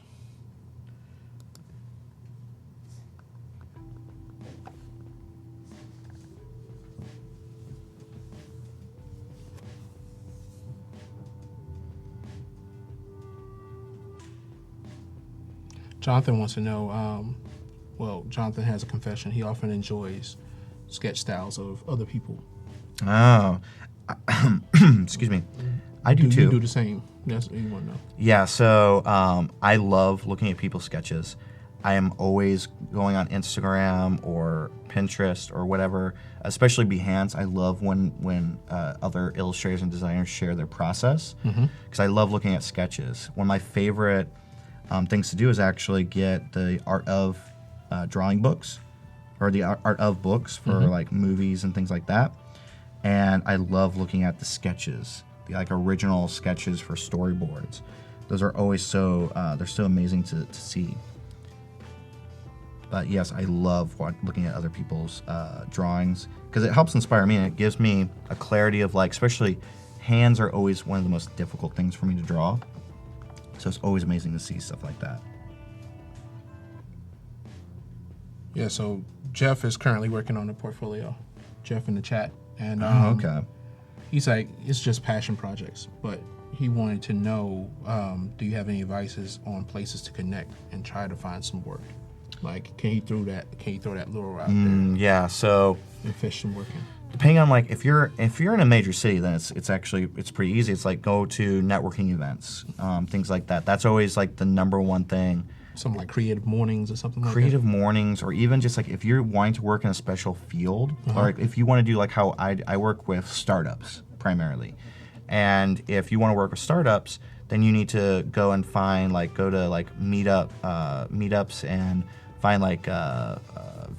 Jonathan wants to know, well, Jonathan has a confession. He often enjoys sketch styles of other people.
Oh. Excuse me. I do too.
You do the same. That's what you want to know.
Yeah, so I love looking at people's sketches. I am always going on Instagram or Pinterest or whatever, especially Behance. I love when other illustrators and designers share their process because I love looking at sketches. One of my favorite things to do is actually get the art of drawing books or the art of books for like movies and things like that. And I love looking at the sketches, the like original sketches for storyboards. Those are always so they're so amazing to see. But yes, I love looking at other people's drawings because it helps inspire me and it gives me a clarity of like, especially hands are always one of the most difficult things for me to draw. So it's always amazing to see stuff like that.
Yeah, so Jeff is currently working on a portfolio. Jeff in the chat. And
Okay.
he's like, it's just passion projects. But he wanted to know, do you have any advices on places to connect and try to find some work? Like, can you throw that lure out there
Yeah, so
and fish some work in?
depending on like if you're in a major city, then it's pretty easy. It's like go to networking events, things like that. That's always like the number one thing.
Something like creative mornings or something like
Creative mornings, or even just like if you're wanting to work in a special field, or like if you want to do like how I work with startups primarily, and if you want to work with startups, then you need to go and find go to meetups and find like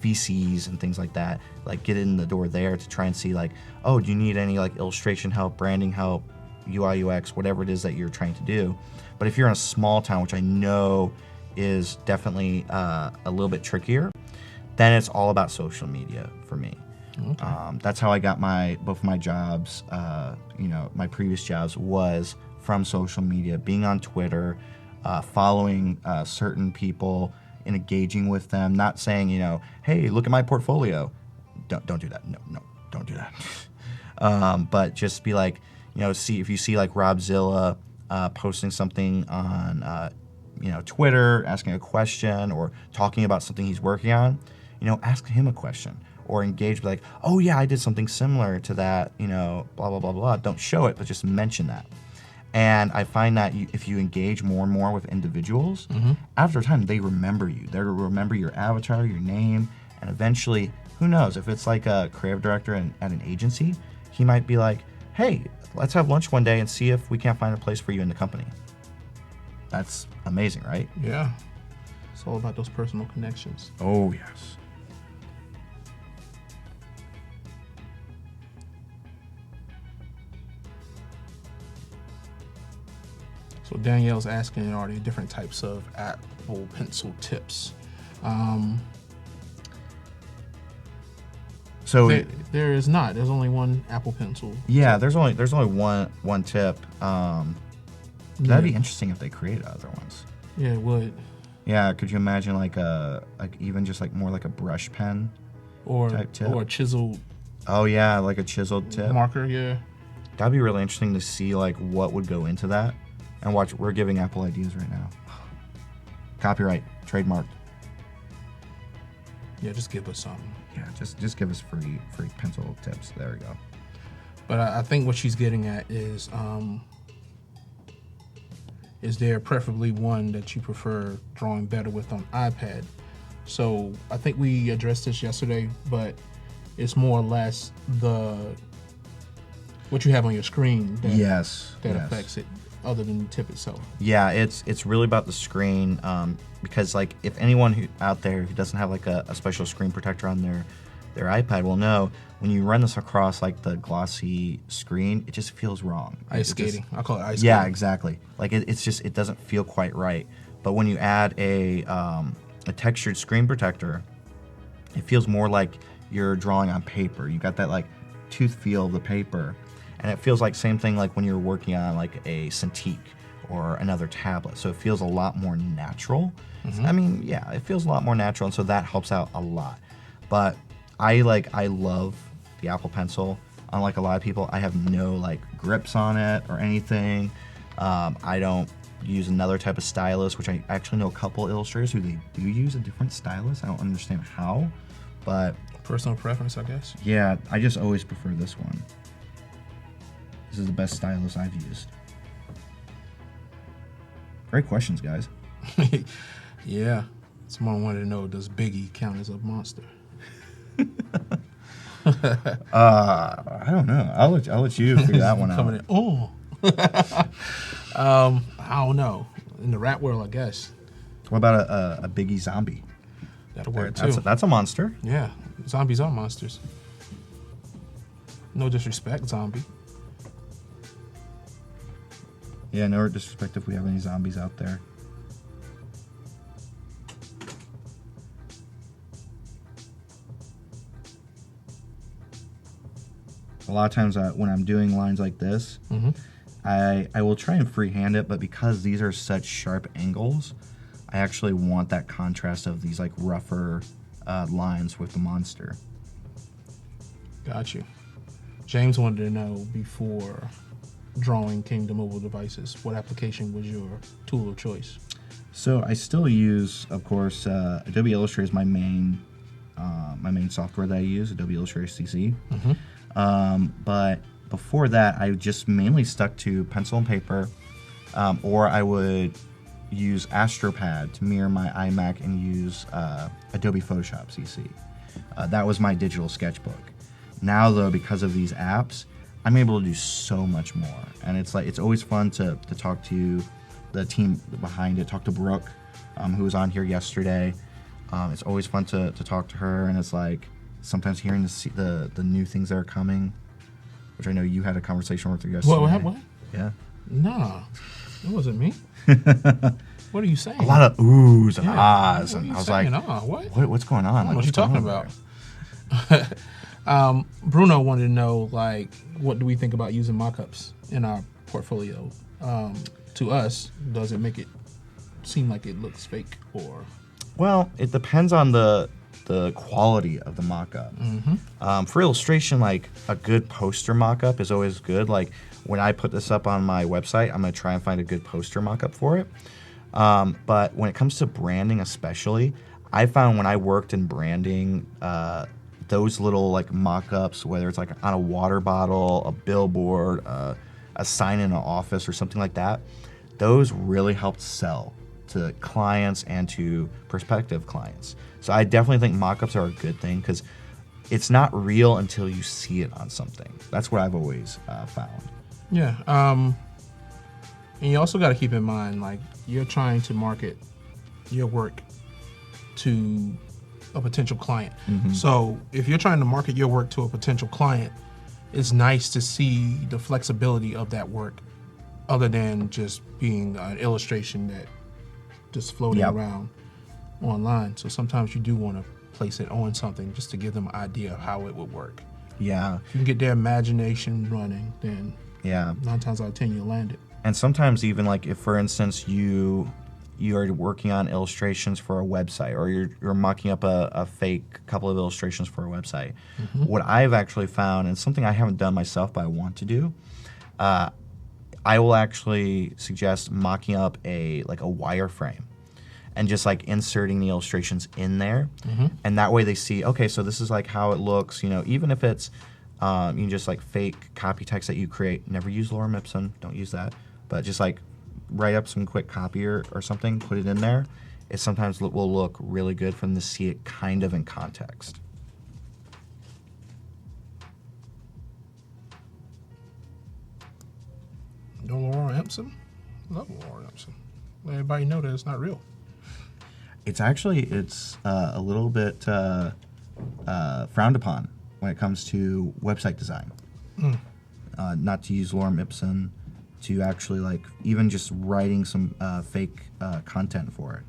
VCs and things like that. Like get in the door there to try and see like, oh, do you need any like illustration help, branding help, UI UX, whatever it is that you're trying to do. But if you're in a small town, which I know is definitely a little bit trickier, then it's all about social media for me.
Okay.
That's how I got both my jobs. My previous jobs was from social media, being on Twitter, following certain people, and engaging with them. Not saying, hey, look at my portfolio. Don't do that. No, don't do that. But just be like, see if you see like Robzilla posting something on Twitter, asking a question or talking about something he's working on, ask him a question. Or engage, like, oh yeah, I did something similar to that, blah, blah, blah, blah. Don't show it, but just mention that. And I find that if you engage more and more with individuals, after a time, they remember you. They'll remember your avatar, your name, and eventually, who knows, if it's like a creative director at an agency, he might be like, hey, let's have lunch one day and see if we can't find a place for you in the company. That's amazing, right?
Yeah. It's all about those personal connections.
Oh, yes.
So Danielle's asking, are there different types of Apple Pencil tips?
So
there is not. There's only one Apple Pencil.
Yeah, there's only one tip. That'd be interesting if they created other ones.
Yeah, it would.
Yeah, could you imagine like even just like more like a brush pen type tip?
Or a chiseled
Oh yeah, like a chiseled tip.
marker? Yeah.
That'd be really interesting to see like what would go into that. And watch, we're giving Apple ideas right now. Copyright, trademarked.
Yeah, just give us something.
Yeah, just give us free pencil tips. There we go.
But I think what she's getting at is there preferably one that you prefer drawing better with on iPad? So I think we addressed this yesterday, but it's more or less what you have on your screen that affects it, other than the tip itself.
Yeah, it's really about the screen, because like if anyone out there who doesn't have like a special screen protector on their iPad will know, when you run this across like the glossy screen, it just feels wrong.
Ice skating. I call it ice skating.
Yeah, exactly. Like it doesn't feel quite right. But when you add a textured screen protector, it feels more like you're drawing on paper. You got that like tooth feel of the paper. And it feels like same thing like when you're working on like a Cintiq or another tablet. So it feels a lot more natural. I mean, yeah, it feels a lot more natural, and so that helps out a lot. But I love the Apple Pencil. Unlike a lot of people, I have no like grips on it or anything. I don't use another type of stylus, which I actually know a couple illustrators who they do use a different stylus. I don't understand how, but
Personal preference, I guess.
yeah, I just always prefer this one. This is the best stylus I've used. Great questions, guys.
Yeah. Someone wanted to know, does Biggie count as a monster?
I don't know. I'll let you figure that one out.
Coming in. Oh. I don't know. In the rap world, I guess.
What about a Biggie zombie?
That'll work too.
That's a monster.
Yeah. Zombies are monsters. No disrespect, zombie.
Yeah, no disrespect if we have any zombies out there. A lot of times when I'm doing lines like this, I will try and freehand it, but because these are such sharp angles, I actually want that contrast of these like rougher lines with the monster.
Got you. James wanted to know, before drawing came to mobile devices, what application was your tool of choice?
So I still use, of course, Adobe Illustrator is my main software that I use, Adobe Illustrator CC. But before that, I just mainly stuck to pencil and paper, or I would use AstroPad to mirror my iMac and use Adobe Photoshop CC. That was my digital sketchbook. Now, though, because of these apps, I'm able to do so much more. And it's always fun to talk to the team behind it, talk to Brooke, who was on here yesterday. It's always fun to talk to her, and it's like sometimes hearing the new things that are coming, which I know you had a conversation with her yesterday.
What?
Yeah.
Nah, it wasn't me. What are you saying?
A lot of oohs and
Yeah.
ahs,
What are
and
you
I was
saying?
like, what's going on?
I don't know what you're
what's
talking
going on
about.
there?
Bruno wanted to know, like, what do we think about using mock-ups in our portfolio? To us, does it make it seem like it looks fake or?
Well, it depends on the quality of the mock-up. For illustration, like a good poster mock-up is always good. Like when I put this up on my website, I'm gonna try and find a good poster mock-up for it. But when it comes to branding especially, I found when I worked in branding, those little like mock-ups, whether it's like on a water bottle, a billboard, a sign in an office or something like that, those really helped sell to clients and to prospective clients. So I definitely think mock-ups are a good thing because it's not real until you see it on something. That's what I've always found.
Yeah. And you also got to keep in mind, like, you're trying to market your work to a potential client. So if you're trying to market your work to a potential client, it's nice to see the flexibility of that work other than just being an illustration that just floating
Yep.
around online. So sometimes you do want to place it on something just to give them an idea of how it would work.
Yeah,
If you can get their imagination running, then
yeah.
9 times out of 10 you'll land it.
And sometimes even like if, for instance, you are working on illustrations for a website, or you're mocking up a fake couple of illustrations for a website. What I've actually found, and something I haven't done myself but I want to do, I will actually suggest mocking up a wireframe and just like inserting the illustrations in there, and that way they see, okay, so this is like how it looks. You know, even if it's you can just like fake copy text that you create. Never use Lorem Ipsum. Don't use that. But just like write up some quick copy or something, put it in there. It sometimes will look really good for them to see it kind of in context.
No Lorem Ipsum? Love Lorem Ipsum. Let everybody know that it's not real.
It's a little bit frowned upon when it comes to website design. Not to use Lorem Ipsum, to actually like even just writing some fake content for it.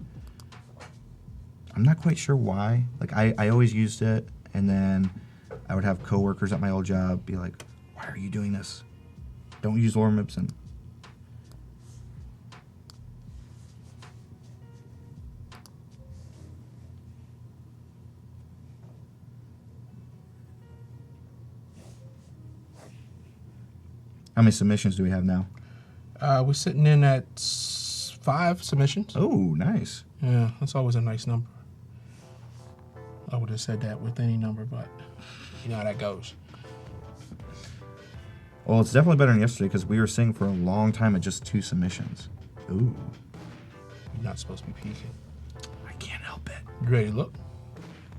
I'm not quite sure why. Like I always used it, and then I would have coworkers at my old job be like, "Why are you doing this? Don't use Lorem Ipsum." How many submissions do we have now?
We're sitting in at 5 submissions.
Oh, nice.
Yeah, that's always a nice number. I would have said that with any number, but you know how that goes.
Well, it's definitely better than yesterday because we were sitting for a long time at just 2 submissions. Ooh.
You're not supposed to be peeking.
I can't help it.
You ready to look?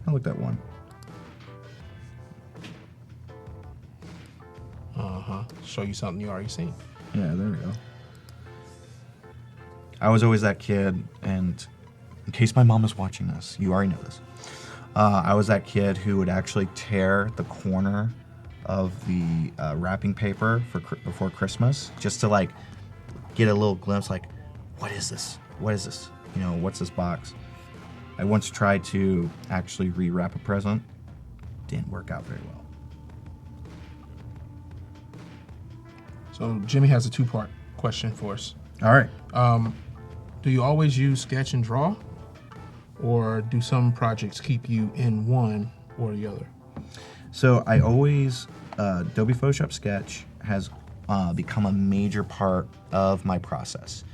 I looked at one.
Show you something you already seen.
Yeah, there we go. I was always that kid, and in case my mom is watching this, you already know this. I was that kid who would actually tear the corner of the wrapping paper before Christmas just to like get a little glimpse, like, what is this? What is this? You know, what's this box? I once tried to actually rewrap a present. Didn't work out very well.
So Jimmy has a 2-part question for us.
All right.
Do you always use Sketch and Draw? Or do some projects keep you in one or the other?
So I always, Adobe Photoshop Sketch has become a major part of my process.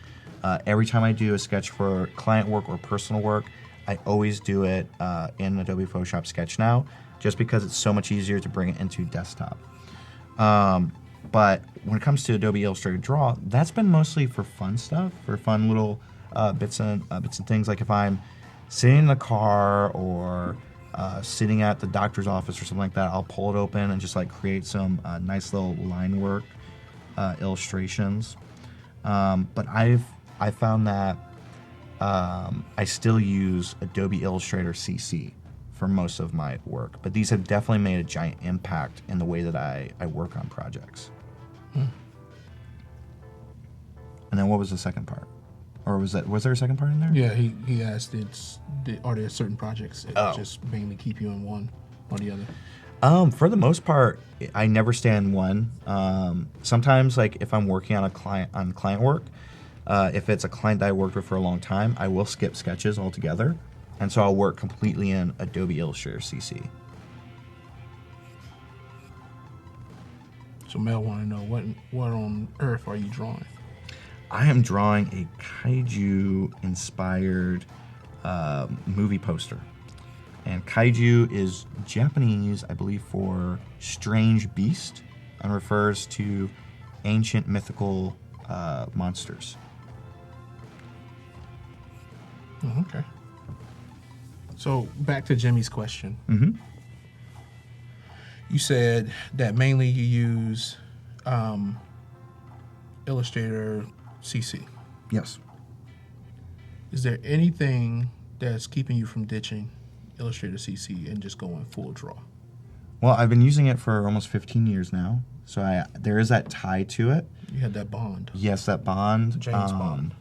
Every time I do a sketch for client work or personal work, I always do it in Adobe Photoshop Sketch now, just because it's so much easier to bring it into desktop. But when it comes to Adobe Illustrator Draw, that's been mostly for fun stuff, for fun little bits and things. Like if I'm sitting in the car or sitting at the doctor's office or something like that, I'll pull it open and just like create some nice little line work illustrations. But I found that I still use Adobe Illustrator CC for most of my work, but these have definitely made a giant impact in the way that I work on projects. And then what was the second part? Or was there a second part in there?
Yeah, he asked, are there certain projects that
Oh.
just mainly keep you in one or the other?
For the most part, I never stay in one. Sometimes, like if I'm working on client work, if it's a client that I worked with for a long time, I will skip sketches altogether, and so I'll work completely in Adobe Illustrator CC.
So Mel want to know what on earth are you drawing?
I am drawing a Kaijū inspired movie poster. And Kaijū is Japanese, I believe, for strange beast, and refers to ancient mythical monsters.
Oh, okay. So back to Jimmy's question.
Mm-hmm.
You said that mainly you use Illustrator CC.
Yes.
Is there anything that's keeping you from ditching Illustrator CC and just going full draw?
Well, I've been using it for almost 15 years now, so there is that tie to it.
You had that bond.
Yes, that bond.
James Bond.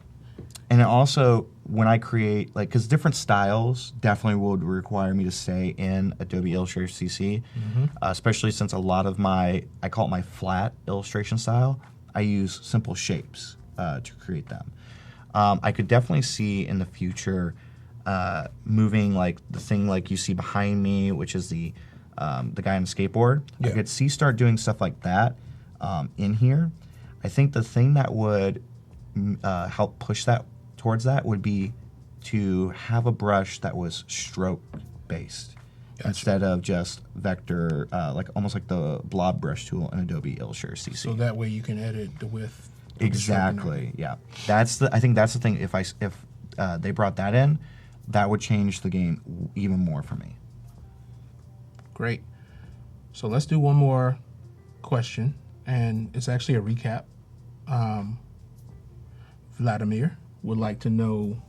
And it also, when I create, like, because different styles definitely would require me to stay in Adobe Illustrator CC, especially since a lot of I call it my flat illustration style. I use simple shapes to create them. I could definitely see in the future moving, like, the thing like you see behind me, which is the guy on the skateboard.
Yeah.
I could start doing stuff like that in here. I think the thing that would help push that towards that would be to have a brush that was stroke based instead of just vector, like almost like the blob brush tool in Adobe Illustrator CC.
So that way you can edit the width. of the
Exactly. Yeah. I think that's the thing. If they brought that in, that would change the game even more for me.
Great. So let's do one more question, and it's actually a recap. Vladimir would like to know,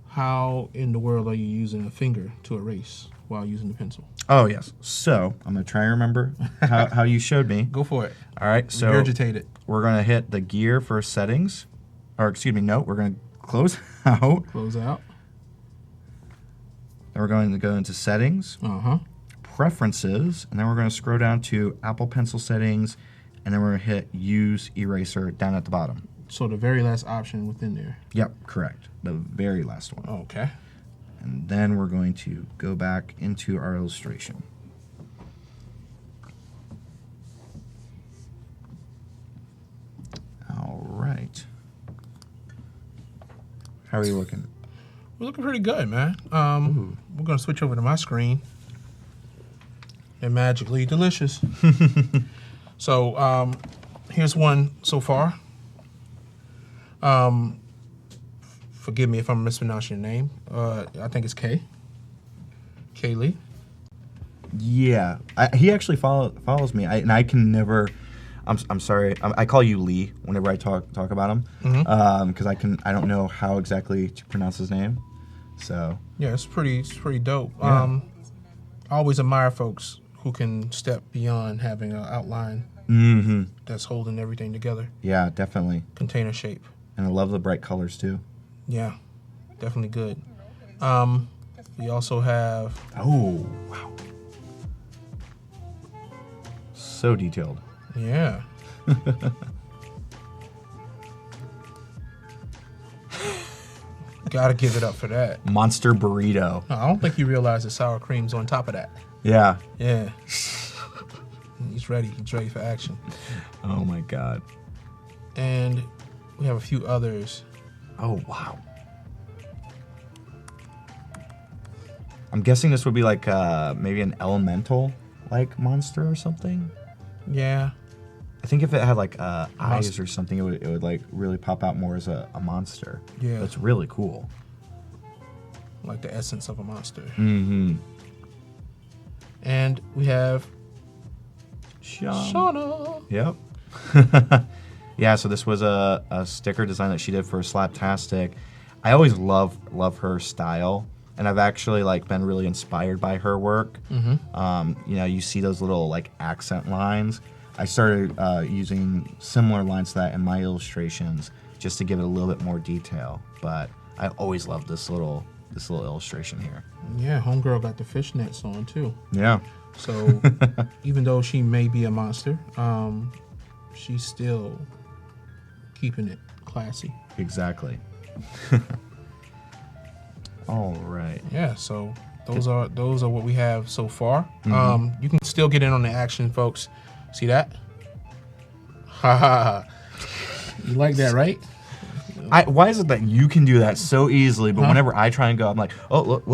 how in the world are you using a finger to erase while using the pencil?
Oh yes. So I'm gonna try and remember how you showed me.
Go for it.
All right. So
Regurgitate it.
we're gonna hit the gear for settings, or excuse me, no, we're gonna close out.
Close out.
Then we're going to go into settings, preferences, and then we're going to scroll down to Apple Pencil settings, and then we're going to hit use eraser down at the bottom.
So the very last option within there.
Yep, correct. The very last one.
Okay.
And then we're going to go back into our illustration. All right. How are you looking?
We're looking pretty good, man. We're going to switch over to my screen. They're magically delicious. So here's one so far. Forgive me if I'm mispronouncing your name. I think it's Kaylee.
Yeah, he actually follows me, and I can never. I'm sorry. I call you Lee whenever I talk about him, because I don't know how exactly to pronounce his name. So
Yeah, it's pretty dope.
Yeah.
I always admire folks who can step beyond having an outline that's holding everything together.
yeah, definitely,
Container shape.
and I love the bright colors too.
Yeah, definitely good. We also have
Oh wow, so detailed.
yeah. Gotta give it up for that.
Monster burrito.
No, I don't think you realize the sour cream's on top of that.
Yeah.
Yeah. He's ready. He's ready for action.
Oh my god.
And we have a few others.
Oh wow. I'm guessing this would be like maybe an elemental like monster or something.
Yeah.
I think if it had like eyes or something, it would like really pop out more as a monster.
Yeah.
That's really cool.
Like the essence of a monster.
Mm-hmm.
And we have
Shauna.
Shauna.
Yep. Yeah, so this was a sticker design that she did for Slaptastic. I always love her style, and I've actually like been really inspired by her work. You know, you see those little like accent lines. I started using similar lines to that in my illustrations just to give it a little bit more detail. But I always loved this little illustration here.
Yeah, homegirl got the fishnets on too.
Yeah.
So even though she may be a monster, she's still keeping it classy.
Exactly. All right.
Yeah, so those are what we have so far. You can still get in on the action, folks. See that? Ha ha. You like that, right?
Why is it that you can do that so easily, but whenever I try and go, I'm like, oh, look.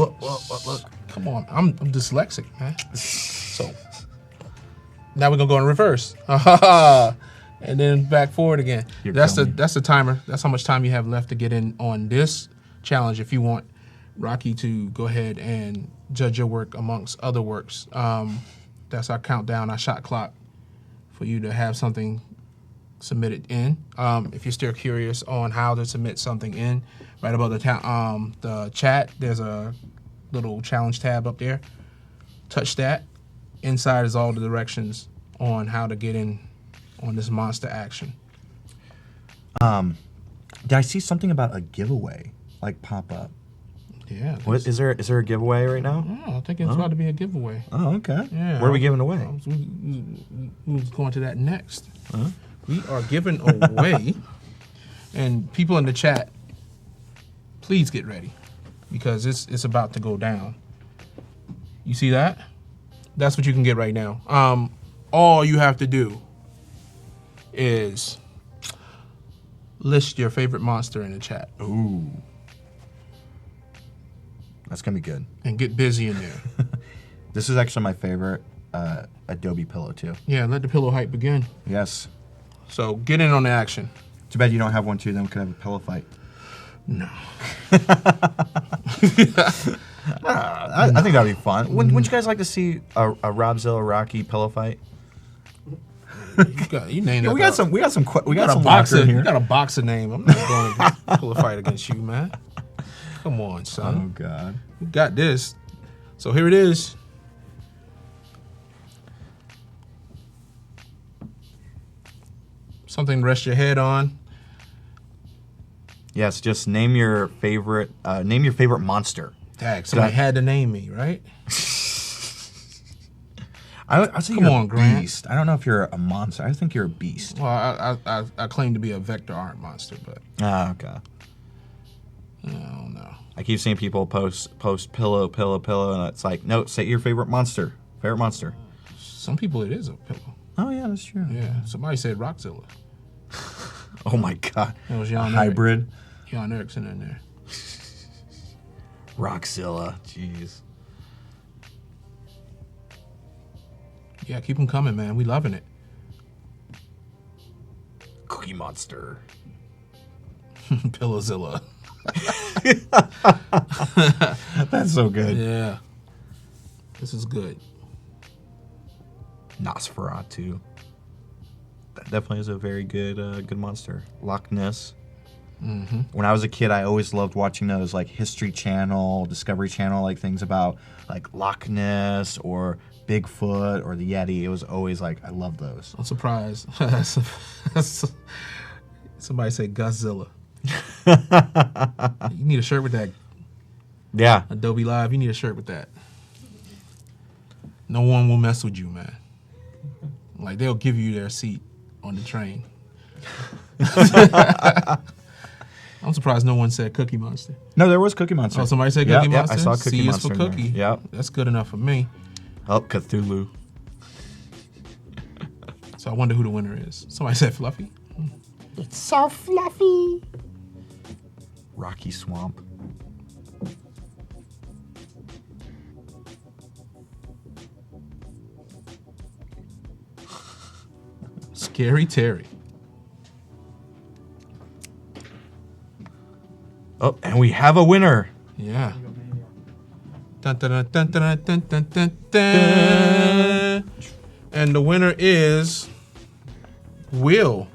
Come on, I'm dyslexic, man. So now we're gonna go in reverse. And then back forward again. That's the timer. That's how much time you have left to get in on this challenge if you want Rocky to go ahead and judge your work amongst other works. That's our countdown, our shot clock for you to have something submitted in. If you're still curious on how to submit something in, right above the chat, there's a little challenge tab up there. Touch that. Inside is all the directions on how to get in on this monster action.
Did I see something about a giveaway like pop up?
Yeah.
What is there a giveaway right now?
I think it's about to be a giveaway.
Oh, okay.
Yeah.
What are we giving away?
We'll go into that next. We are giving away, and people in the chat, please get ready because it's about to go down. You see that? That's what you can get right now. All you have to do is list your favorite monster in the chat.
Ooh. That's going to be good.
And get busy in there.
This is actually my favorite Adobe pillow, too.
Yeah, let the pillow hype begin.
Yes.
So get in on the action.
Too bad you don't have one, too. Then we could have a pillow fight.
No.
I think that would be fun. Wouldn't you guys like to see a Robzilla Rocky pillow fight?
You named that.
We got some
a boxer here. You got a boxer name. I'm not going to pull a fight against you, man. Come on, son.
Oh, God.
We got this. So here it is. Something to rest your head on.
Yes, just name your favorite monster.
Dang, somebody had to name me, right?
I'd say
Come
you're
on,
a
Grant.
beast. I don't know if you're a monster. I think you're a beast.
Well, I claim to be a vector art monster, but
Ah, okay.
I don't know.
I keep seeing people post pillow, and it's like, no, say your favorite monster. Favorite monster.
Some people it is a pillow.
Oh, yeah, that's true.
Yeah, somebody said Rockzilla.
Oh, my God.
That was
A
Jan
hybrid.
Jan Erickson in there.
Rockzilla. Jeez.
Yeah, keep them coming, man. We loving it.
Cookie Monster.
Pillowzilla.
That's so good.
Yeah. This is good.
Nosferatu. That definitely is a very good good monster. Loch Ness.
Mm-hmm.
When I was a kid, I always loved watching those like History Channel, Discovery Channel, like things about like Loch Ness or Bigfoot or the Yeti. It was always like, I love those.
I'm surprised. Somebody said Godzilla. You need a shirt with that.
Yeah.
Adobe Live, you need a shirt with that. No one will mess with you, man. Like, they'll give you their seat on the train. I'm surprised no one said Cookie Monster.
No, there was Cookie Monster.
Oh, somebody said Cookie Monster?
Yeah, I saw Cookie
C
Monster.
is for Cookie.
Yep.
That's good enough for me.
Oh, Cthulhu.
So I wonder who the winner is. Somebody said Fluffy.
It's so fluffy.
Rocky Swamp.
Scary Terry.
Oh, and we have a winner.
Yeah. Dun, dun, dun, dun, dun, dun, dun, dun. And the winner is Will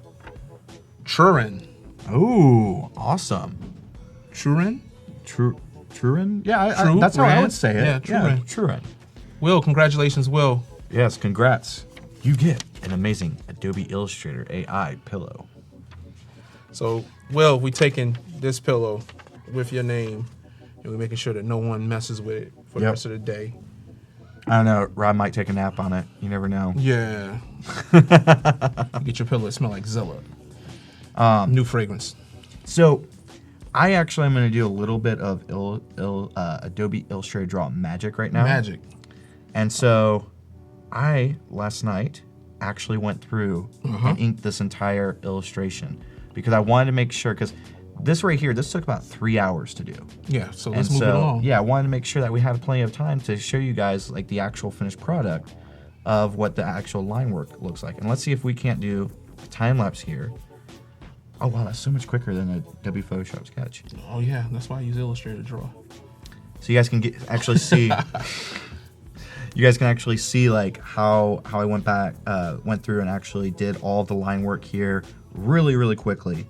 Trurin.
Ooh, awesome.
Trurin?
Trurin? Yeah,
True,
that's how I
Rand.
would say it.
Yeah, Trurin.
Trurin.
Will, congratulations, Will.
Yes, congrats. You get an amazing Adobe Illustrator AI pillow.
So, Will, we taking this pillow with your name, and we're making sure that no one messes with it for the rest of the day.
I don't know. Rob might take a nap on it. You never know.
Yeah. Get your pillow to smell like Zilla. New fragrance.
So, I actually am going to do a little bit of Adobe Illustrator Draw magic right now.
Magic.
And so, I, last night, actually went through and inked this entire illustration because I wanted to make sure, because this right here, this took about 3 hours to do.
Yeah, so let's move it along.
Yeah, I wanted to make sure that we had plenty of time to show you guys like the actual finished product of what the actual line work looks like. And let's see if we can't do a time lapse here. Oh wow, that's so much quicker than Adobe Photoshop Sketch.
Oh yeah, that's why I use Illustrator Draw.
So you guys can actually see. You guys can actually see like how I went through and actually did all the line work here really quickly.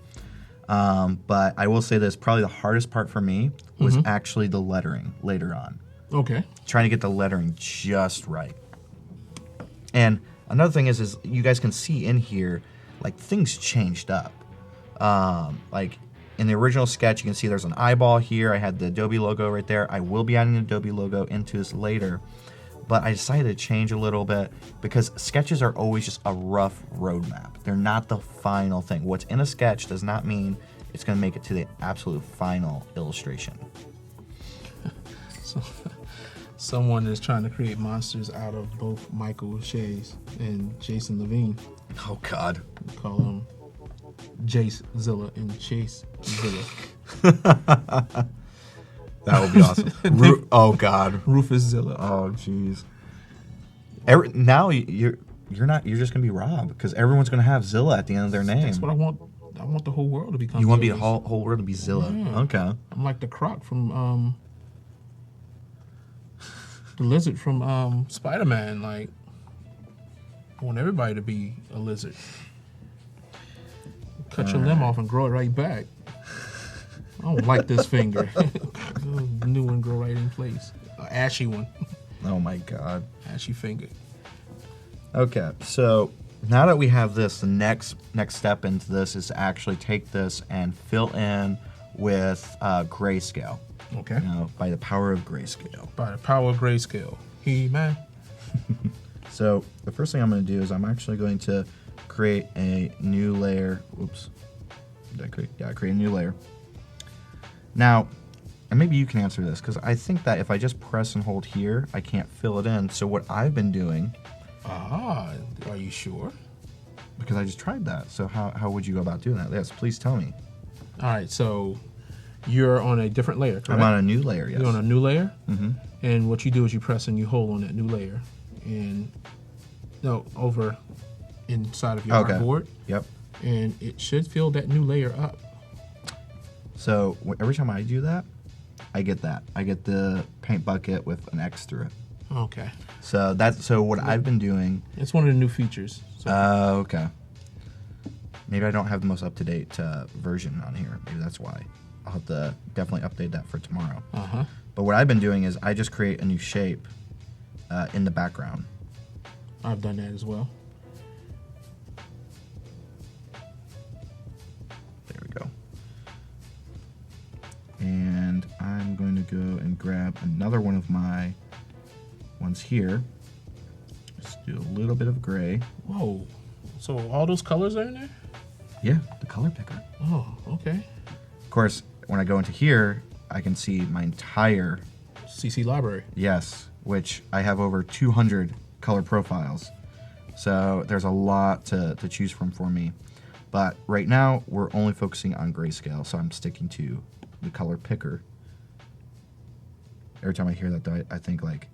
But I will say this, probably the hardest part for me was actually the lettering later on.
Okay.
Trying to get the lettering just right. And another thing is you guys can see in here, like things changed up. Like in the original sketch, you can see there's an eyeball here. I had the Adobe logo right there. I will be adding the Adobe logo into this later. But I decided to change a little bit because sketches are always just a rough roadmap. They're not the final thing. What's in a sketch does not mean it's going to make it to the absolute final illustration.
So, someone is trying to create monsters out of both Michael Shays and Jason Levine.
Oh, God.
We call them Jace Zilla and Chase Zilla.
That would be awesome. Oh God,
Rufus Zilla.
Oh jeez. Now you're just gonna be Rob because everyone's gonna have Zilla at the end of their name.
That's what I want. I want the whole world to become.
You want to be
Zillas.
the whole world to be Zilla.
Yeah.
Okay.
I'm like the croc from the lizard from Spider-Man. Like, I want everybody to be a lizard. Cut your limb off and grow it right back. I don't like this finger. The new one grow right in place. Ashy one.
Oh my God.
Ashy finger.
Okay, so now that we have this, the next step into this is to actually take this and fill in with grayscale.
Okay.
You know, by the power of grayscale.
By the power of grayscale. He-Man.
So the first thing I'm going to do is I'm actually going to create a new layer. Oops. Did I create? Yeah, I create a new layer. Now, and maybe you can answer this, because I think that if I just press and hold here, I can't fill it in. So what I've been doing...
Ah, are you sure?
Because I just tried that. So how would you go about doing that? Yes, please tell me.
All right, so you're on a different layer, correct?
I'm on a new layer, yes.
You're on a new layer?
Mm-hmm.
And what you do is you press and you hold on that new layer. And, no, over inside of your artboard.
Yep.
And it should fill that new layer up.
So every time I do that, I get that. I get the paint bucket with an X through it.
Okay.
So what I've been doing.
It's one of the new features. So.
Okay. Maybe I don't have the most up-to-date version on here. Maybe that's why. I'll have to definitely update that for tomorrow.
Uh-huh.
But what I've been doing is I just create a new shape in the background.
I've done that as well.
There we go. And I'm going to go and grab another one of my ones here. Let's do a little bit of gray.
Whoa. So all those colors are in there?
Yeah, the color picker.
Oh, okay.
Of course, when I go into here, I can see my entire...
CC library.
Yes, which I have over 200 color profiles. So there's a lot to choose from for me. But right now, we're only focusing on grayscale, so I'm sticking to the color picker. Every time I hear that, though, I think, like,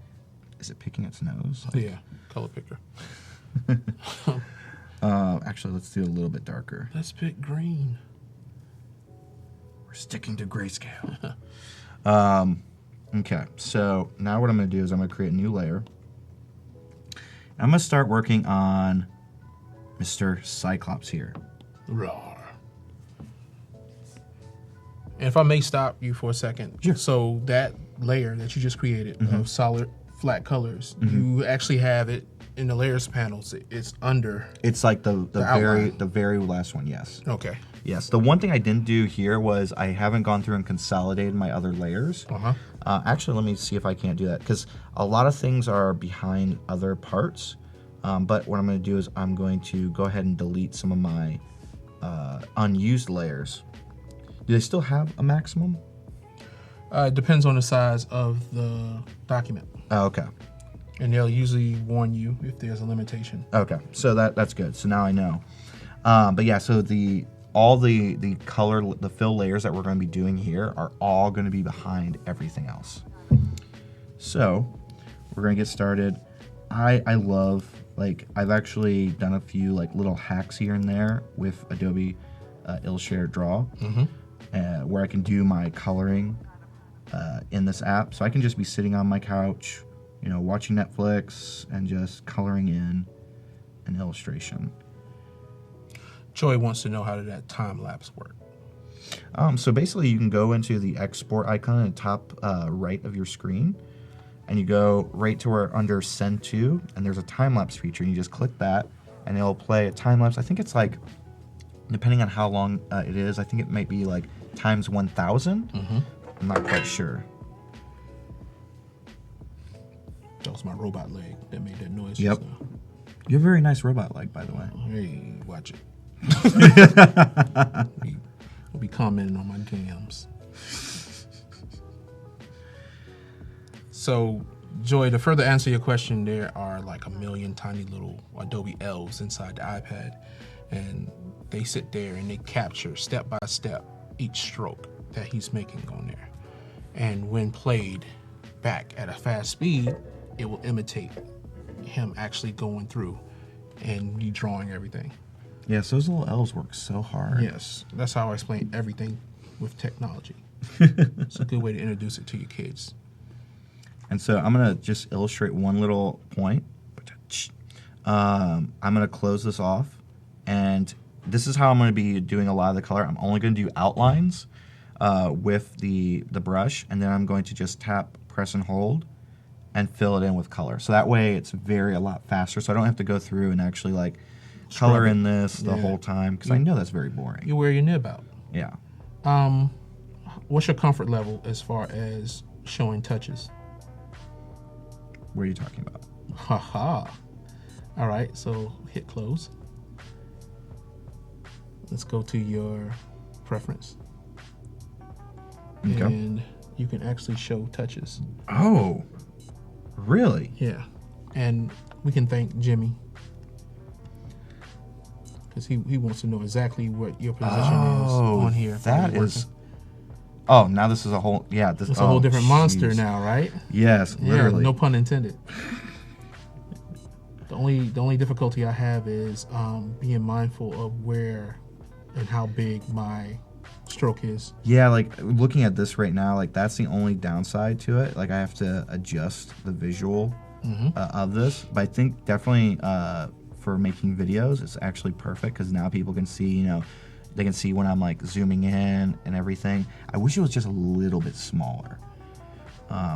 is it picking its nose? Like,
Yeah, color picker.
actually, let's do a little bit darker.
Let's pick green.
We're sticking to grayscale. Okay, so now what I'm going to do is I'm going to create a new layer. I'm going to start working on Mr. Cyclops here.
Roar. And if I may stop you for a second.
Sure.
So that layer that you just created of solid flat colors, you actually have it in the layers panels, it's under.
It's like the
outline.
very last one, yes.
Okay.
Yes, the one thing I didn't do here was I haven't gone through and consolidated my other layers. Actually, let me see if I can't do that, because a lot of things are behind other parts. But what I'm going to do is I'm going to go ahead and delete some of my unused layers. Do they still have a maximum?
It depends on the size of the document.
Oh, okay.
And they'll usually warn you if there's a limitation.
Okay, so that's good. So now I know. But yeah, so all the color, the fill layers that we're going to be doing here are all going to be behind everything else. So we're going to get started. I love, like, I've actually done a few like little hacks here and there with Adobe Illustrator Draw, where I can do my coloring in this app. So I can just be sitting on my couch, you know, watching Netflix and just coloring in an illustration.
Joy wants to know how did that time lapse work.
So basically, you can go into the export icon at the top right of your screen, and you go right to where under Send To, and there's a time lapse feature, and you just click that, and it'll play a time lapse. I think it's like, depending on how long it is, I think it might be like times 1,000. I'm not quite sure.
That was my robot leg that made that noise.
Yep.
Just now.
You have a very nice robot leg, by the way.
Hey, watch it. We'll be commenting on my DMs. So, Joy, to further answer your question, there are like a million tiny little Adobe elves inside the iPad, and they sit there and they capture step by step each stroke that he's making on there. And when played back at a fast speed, it will imitate him actually going through and redrawing everything.
Yes, those little elves work so hard.
Yes, that's how I explain everything with technology. It's a good way to introduce it to your kids.
And so I'm going to just illustrate one little point. I'm going to close this off. And this is how I'm going to be doing a lot of the color. I'm only going to do outlines with the brush. And then I'm going to just tap, press, and hold and fill it in with color. So that way it's a lot faster. So I don't have to go through and actually like color in this the whole time, because I know that's very boring.
You wear your nib out.
Yeah.
What's your comfort level as far as showing touches?
What are you talking about?
Haha. All right, so hit close. Let's go to your preference.
Okay.
And you can actually show touches.
Oh, really?
Yeah. And we can thank Jimmy, because he wants to know exactly what your position is on here.
That is. Oh, now this is a whole. Yeah, this
It's a whole different monster now, right?
Yes, literally.
Yeah, no pun intended. The only difficulty I have is being mindful of where and how big my stroke is.
Yeah, like looking at this right now, like that's the only downside to it. Like I have to adjust the visual of this, but I think definitely for making videos, it's actually perfect, because now people can see, you know, they can see when I'm like zooming in and everything. I wish it was just a little bit smaller,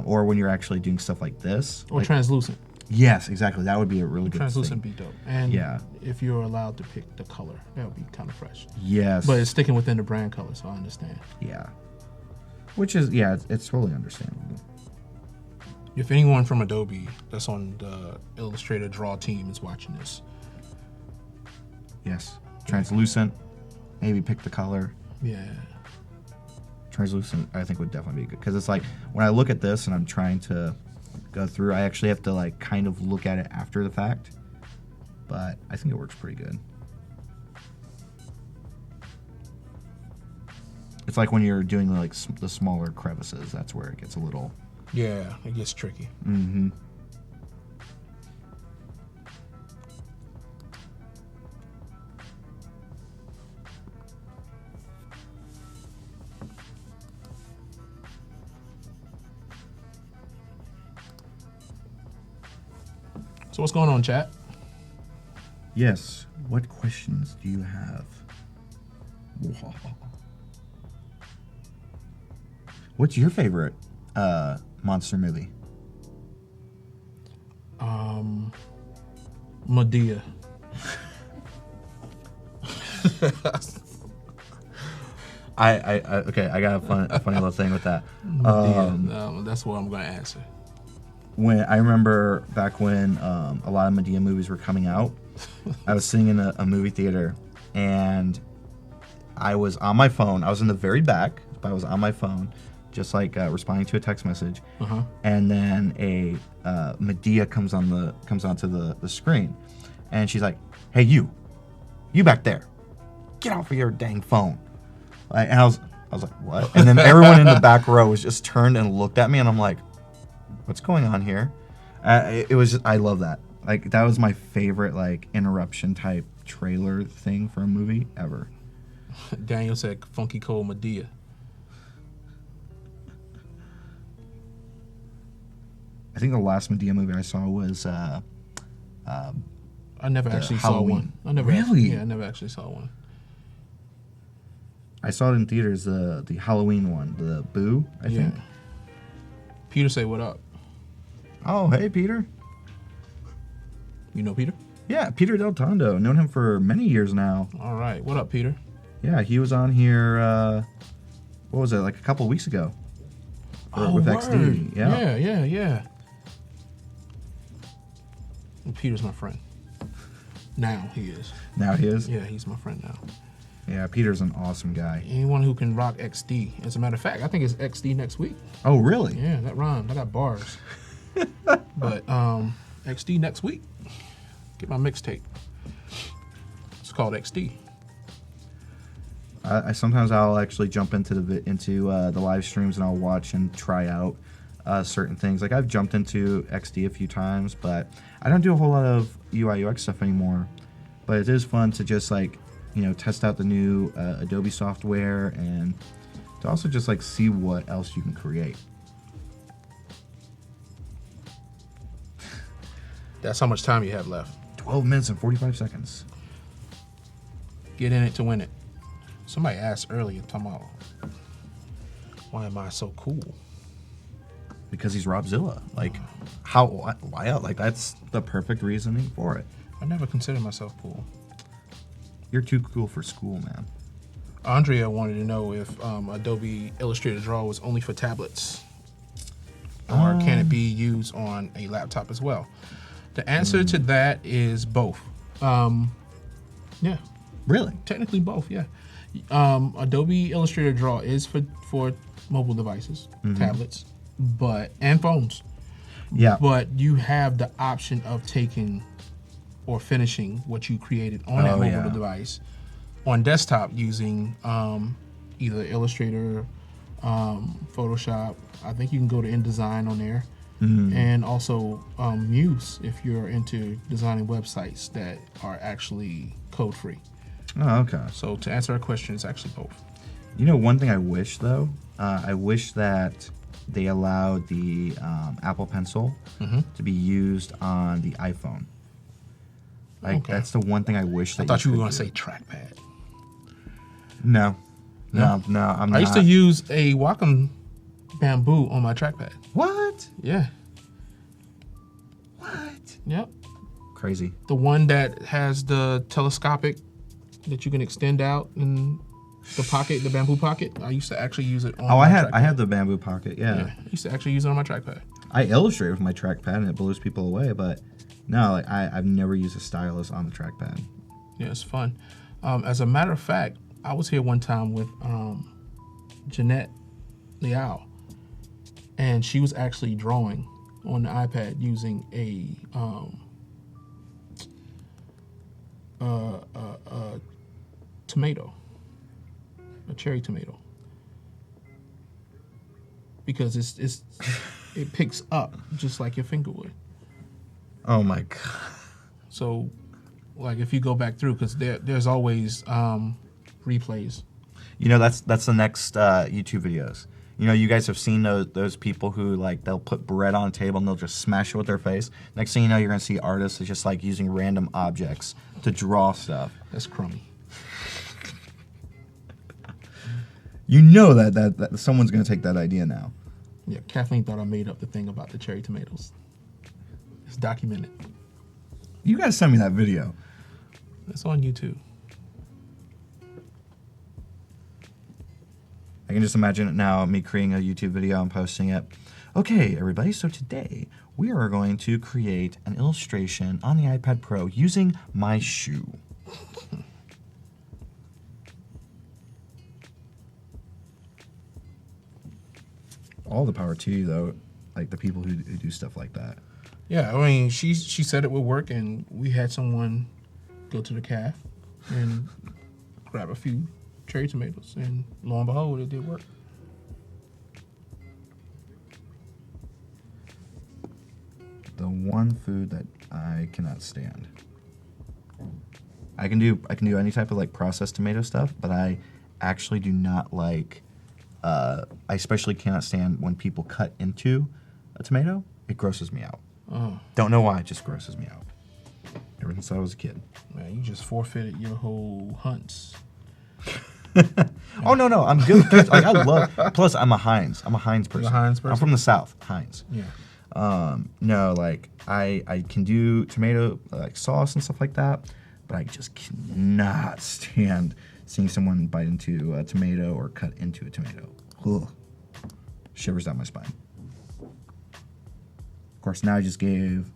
or when you're actually doing stuff like this,
Or
like,
translucent.
Yes, exactly. That would be a really good
Translucent
thing.
be dope. And
Yeah.
if you're allowed to pick the color, that would be kind of fresh.
Yes,
But it's sticking within the brand color, so I understand.
yeah, which is it's totally understandable.
If anyone from Adobe that's on the Illustrator Draw team is watching this,
Yes, translucent. Maybe pick the color.
yeah.
Translucent, I think, would definitely be good, because it's like when I look at this and I'm trying to go through, I actually have to like kind of look at it after the fact. But I think it works pretty good. It's like when you're doing like the smaller crevices, that's where it gets a little.
Yeah, it gets tricky.
Mm-hmm.
So what's going on, chat?
Yes. What questions do you have? What's your favorite monster movie?
Medea.
Okay, I got a funny little thing with that.
Medea. That's what I'm going to answer.
When I remember back when a lot of Medea movies were coming out, I was sitting in a movie theater and I was on my phone. I was in the very back, but I was on my phone, just like responding to a text message. And then a Medea comes onto the screen, and she's like, "Hey, you back there, get off of your dang phone!" And I was like, "What?" And then everyone in the back row was just turned and looked at me, and I'm like, "What's going on here?" It was just, I love that. Like, that was my favorite like interruption type trailer thing for a movie ever.
Daniel said Funky Cold Medea.
I think the last Medea movie I saw was
I never actually
Halloween.
saw one. I never actually saw one.
I saw it in theaters, the Halloween one, the Boo, I think.
Peter say what up?
Oh, hey, Peter.
You know Peter?
Yeah, Peter Del Tondo. Known him for many years now.
All right. What up, Peter?
Yeah, he was on here, what was it, like a couple weeks ago. With
word.
XD.
Yeah. And Peter's my friend. Now he is.
Now he is?
Yeah, he's my friend now.
Yeah, Peter's an awesome guy.
Anyone who can rock XD. As a matter of fact, I think it's XD next week.
Oh, really?
Yeah, that rhymed. I got bars. But XD next week. Get my mixtape. It's called XD.
I sometimes I'll actually jump into the live streams and I'll watch and try out certain things. Like, I've jumped into XD a few times, but I don't do a whole lot of UI UX stuff anymore. But it is fun to just like, test out the new Adobe software and to also just like see what else you can create.
That's how much time you have left.
12 minutes and 45 seconds.
Get in it to win it. Somebody asked earlier, talking about, why am I so cool?
Because he's Robzilla. Like, why else? Like, that's the perfect reasoning for it.
I never considered myself cool.
You're too cool for school, man.
Andrea wanted to know if Adobe Illustrator Draw was only for tablets, or can it be used on a laptop as well? The answer to that is both. Yeah.
Really?
Technically both, yeah. Adobe Illustrator Draw is for mobile devices, tablets, and phones.
Yeah.
But you have the option of taking or finishing what you created on that mobile device on desktop using either Illustrator, Photoshop. I think you can go to InDesign on there. And also Muse if you're into designing websites that are actually code-free.
Oh, okay.
So to answer our question, it's actually both.
One thing I wish, though, I wish that they allowed the Apple Pencil to be used on the iPhone. Like, that's the one thing I wish that
I thought you were going
could
to
do.
say trackpad.
No, I'm not.
I used to use a Wacom Bamboo on my trackpad.
What?
Yeah.
What?
Yep.
Crazy.
The one that has the telescopic that you can extend out in the pocket, the bamboo pocket. I used to actually use it on my trackpad.
I had the bamboo pocket, yeah.
I used to actually use it on my trackpad.
I illustrate with my trackpad and it blows people away, but no, like I've never used a stylus on the trackpad.
Yeah, it's fun. As a matter of fact, I was here one time with Jeanette Liao, and she was actually drawing on the iPad using a tomato, a cherry tomato, because it picks up just like your finger would.
Oh my god!
So, like, if you go back through, because there's always replays.
That's the next YouTube videos. You guys have seen those people who, like, they'll put bread on a table and they'll just smash it with their face. Next thing you know, you're gonna see artists that's just like using random objects to draw stuff.
That's crummy.
That someone's gonna take that idea now.
Yeah, Kathleen thought I made up the thing about the cherry tomatoes. It's documented.
You guys send me that video.
It's on YouTube.
I can just imagine it now, me creating a YouTube video and posting it. Okay, everybody, so today we are going to create an illustration on the iPad Pro using my shoe. All the power to you, though, like the people who do stuff like that.
Yeah, I mean, she said it would work, and we had someone go to the calf and grab a few cherry tomatoes, and lo and behold, it did work.
The one food that I cannot stand. I can do any type of like processed tomato stuff, but I actually do not like. I especially cannot stand when people cut into a tomato. It grosses me out.
Oh,
Don't know why, it just grosses me out. Ever since I was a kid.
man, you just forfeited your whole hunts.
Oh no, I'm good with kids. Like I love. Plus, I'm a Heinz person.
You're a Heinz person?
I'm from the South. Heinz.
Yeah.
No, like I can do tomato like sauce and stuff like that, but I just cannot stand seeing someone bite into a tomato or cut into a tomato. Ugh. Shivers down my spine. Of course, now I just gave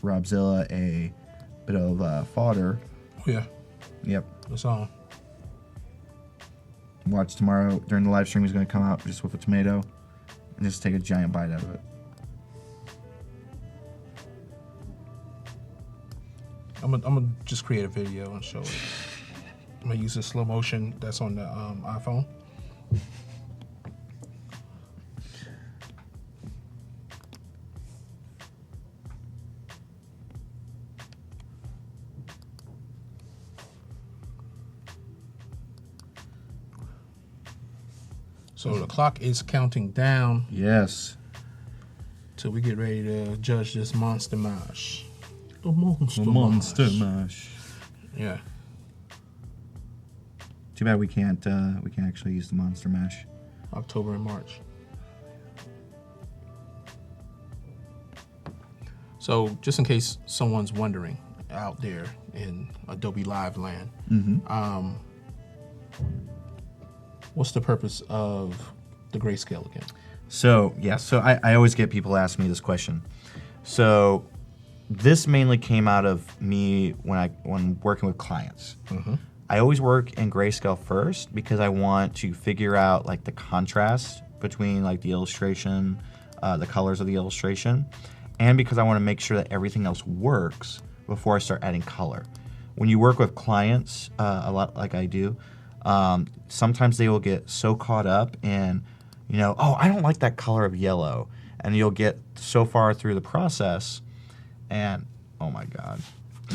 Robzilla a bit of fodder.
Oh, yeah.
Yep.
It's on.
Watch tomorrow during the live stream. He's going to come out just with a tomato and just take a giant bite out of it.
I'm gonna just create a video and show it. I'm gonna use the slow motion that's on the iPhone. So the clock is counting down
Yes.
till we get ready to judge this monster mash. The monster
mash.
Yeah.
Too bad we can't actually use the monster mash.
October and March. So just in case someone's wondering out there in Adobe Live land, what's the purpose of the grayscale again?
So I always get people ask me this question. So this mainly came out of me when working with clients. I always work in grayscale first because I want to figure out like the contrast between like the illustration, the colors of the illustration, and because I want to make sure that everything else works before I start adding color. When you work with clients a lot like I do, sometimes they will get so caught up in, oh, I don't like that color of yellow, and you'll get so far through the process, and oh my God,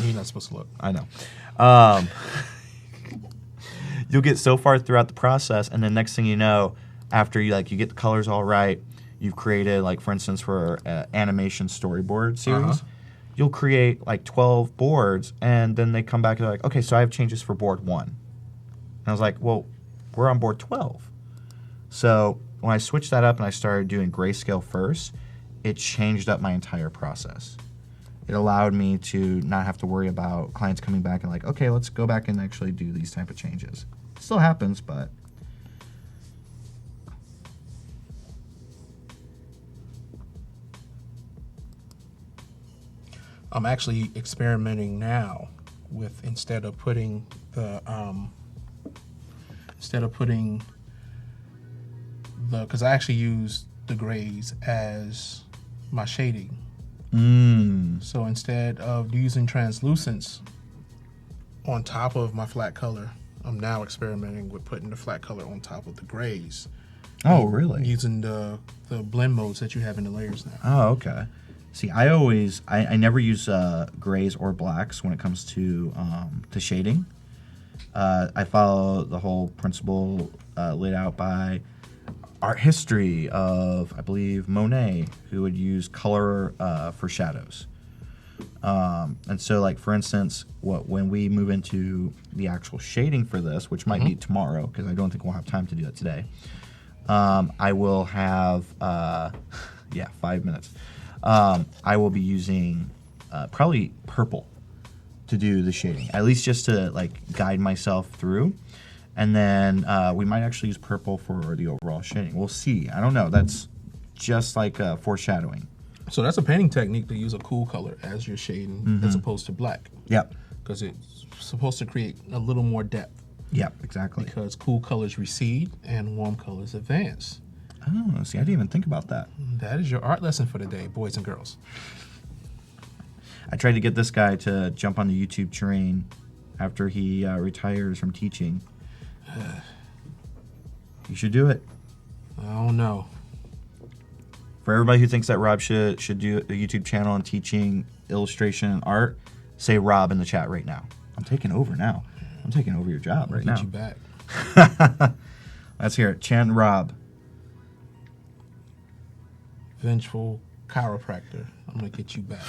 You're not supposed to look.
I know. You'll get so far throughout the process, and then next thing you know, after you get the colors all right, you've created, like for instance, for an animation storyboard series, you'll create like 12 boards, and then they come back and they're like, okay, so I have changes for board 1. And I was like, well, we're on board 12. So when I switched that up and I started doing grayscale first, it changed up my entire process. It allowed me to not have to worry about clients coming back and like, okay, let's go back and actually do these type of changes. It still happens, but
I'm actually experimenting now with instead of putting because I actually use the grays as my shading. So instead of using translucence on top of my flat color, I'm now experimenting with putting the flat color on top of the grays.
Oh, really?
Using the blend modes that you have in the layers now.
Oh, okay. See, I never use grays or blacks when it comes to shading. I follow the whole principle laid out by art history of, I believe, Monet, who would use color for shadows. And so, like, for instance, when we move into the actual shading for this, which might be tomorrow, because I don't think we'll have time to do that today, I will have, 5 minutes. I will be using probably purple to do the shading, at least just to like guide myself through. And then we might actually use purple for the overall shading. We'll see. I don't know. That's just like foreshadowing.
So that's a painting technique to use a cool color as you're shading as opposed to black.
Yep.
Because it's supposed to create a little more depth.
Yep, exactly.
Because cool colors recede and warm colors advance.
Oh, see, I didn't even think about that.
That is your art lesson for the day, boys and girls.
I tried to get this guy to jump on the YouTube train after he retires from teaching. You should do it.
I don't know.
For everybody who thinks that Rob should do a YouTube channel on teaching illustration and art, say Rob in the chat right now. I'm taking over now. I'm taking over your job right now.
Get you back.
Let's hear it. Chant Rob.
Vengeful chiropractor. I'm gonna get you back.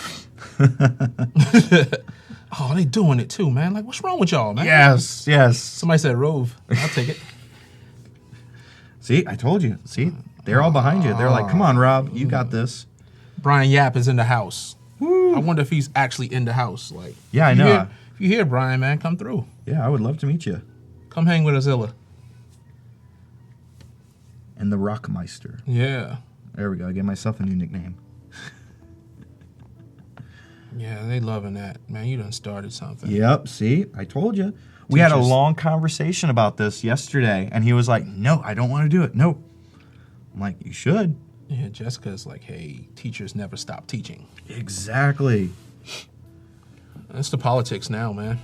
Oh, they doing it too, man. Like, what's wrong with y'all, man?
Yes, yes.
Somebody said Rove. I'll take it.
See, I told you. See, they're all behind you. They're like, come on, Rob, you got this.
Brian Yap is in the house.
Woo.
I wonder if he's actually in the house. Like,
Yeah, I know.
If you hear Brian, man, come through.
Yeah, I would love to meet you.
Come hang with Azilla.
And the Rockmeister.
Yeah.
There we go. I gave myself a new nickname.
Yeah, they loving that. Man, you done started something.
Yep, see? I told you. We had a
Teachers-
long conversation about this yesterday, and he was like, no, I don't want to do it. Nope. I'm like, you should.
Yeah, Jessica's like, hey, teachers never stop teaching.
Exactly.
It's the politics now, man.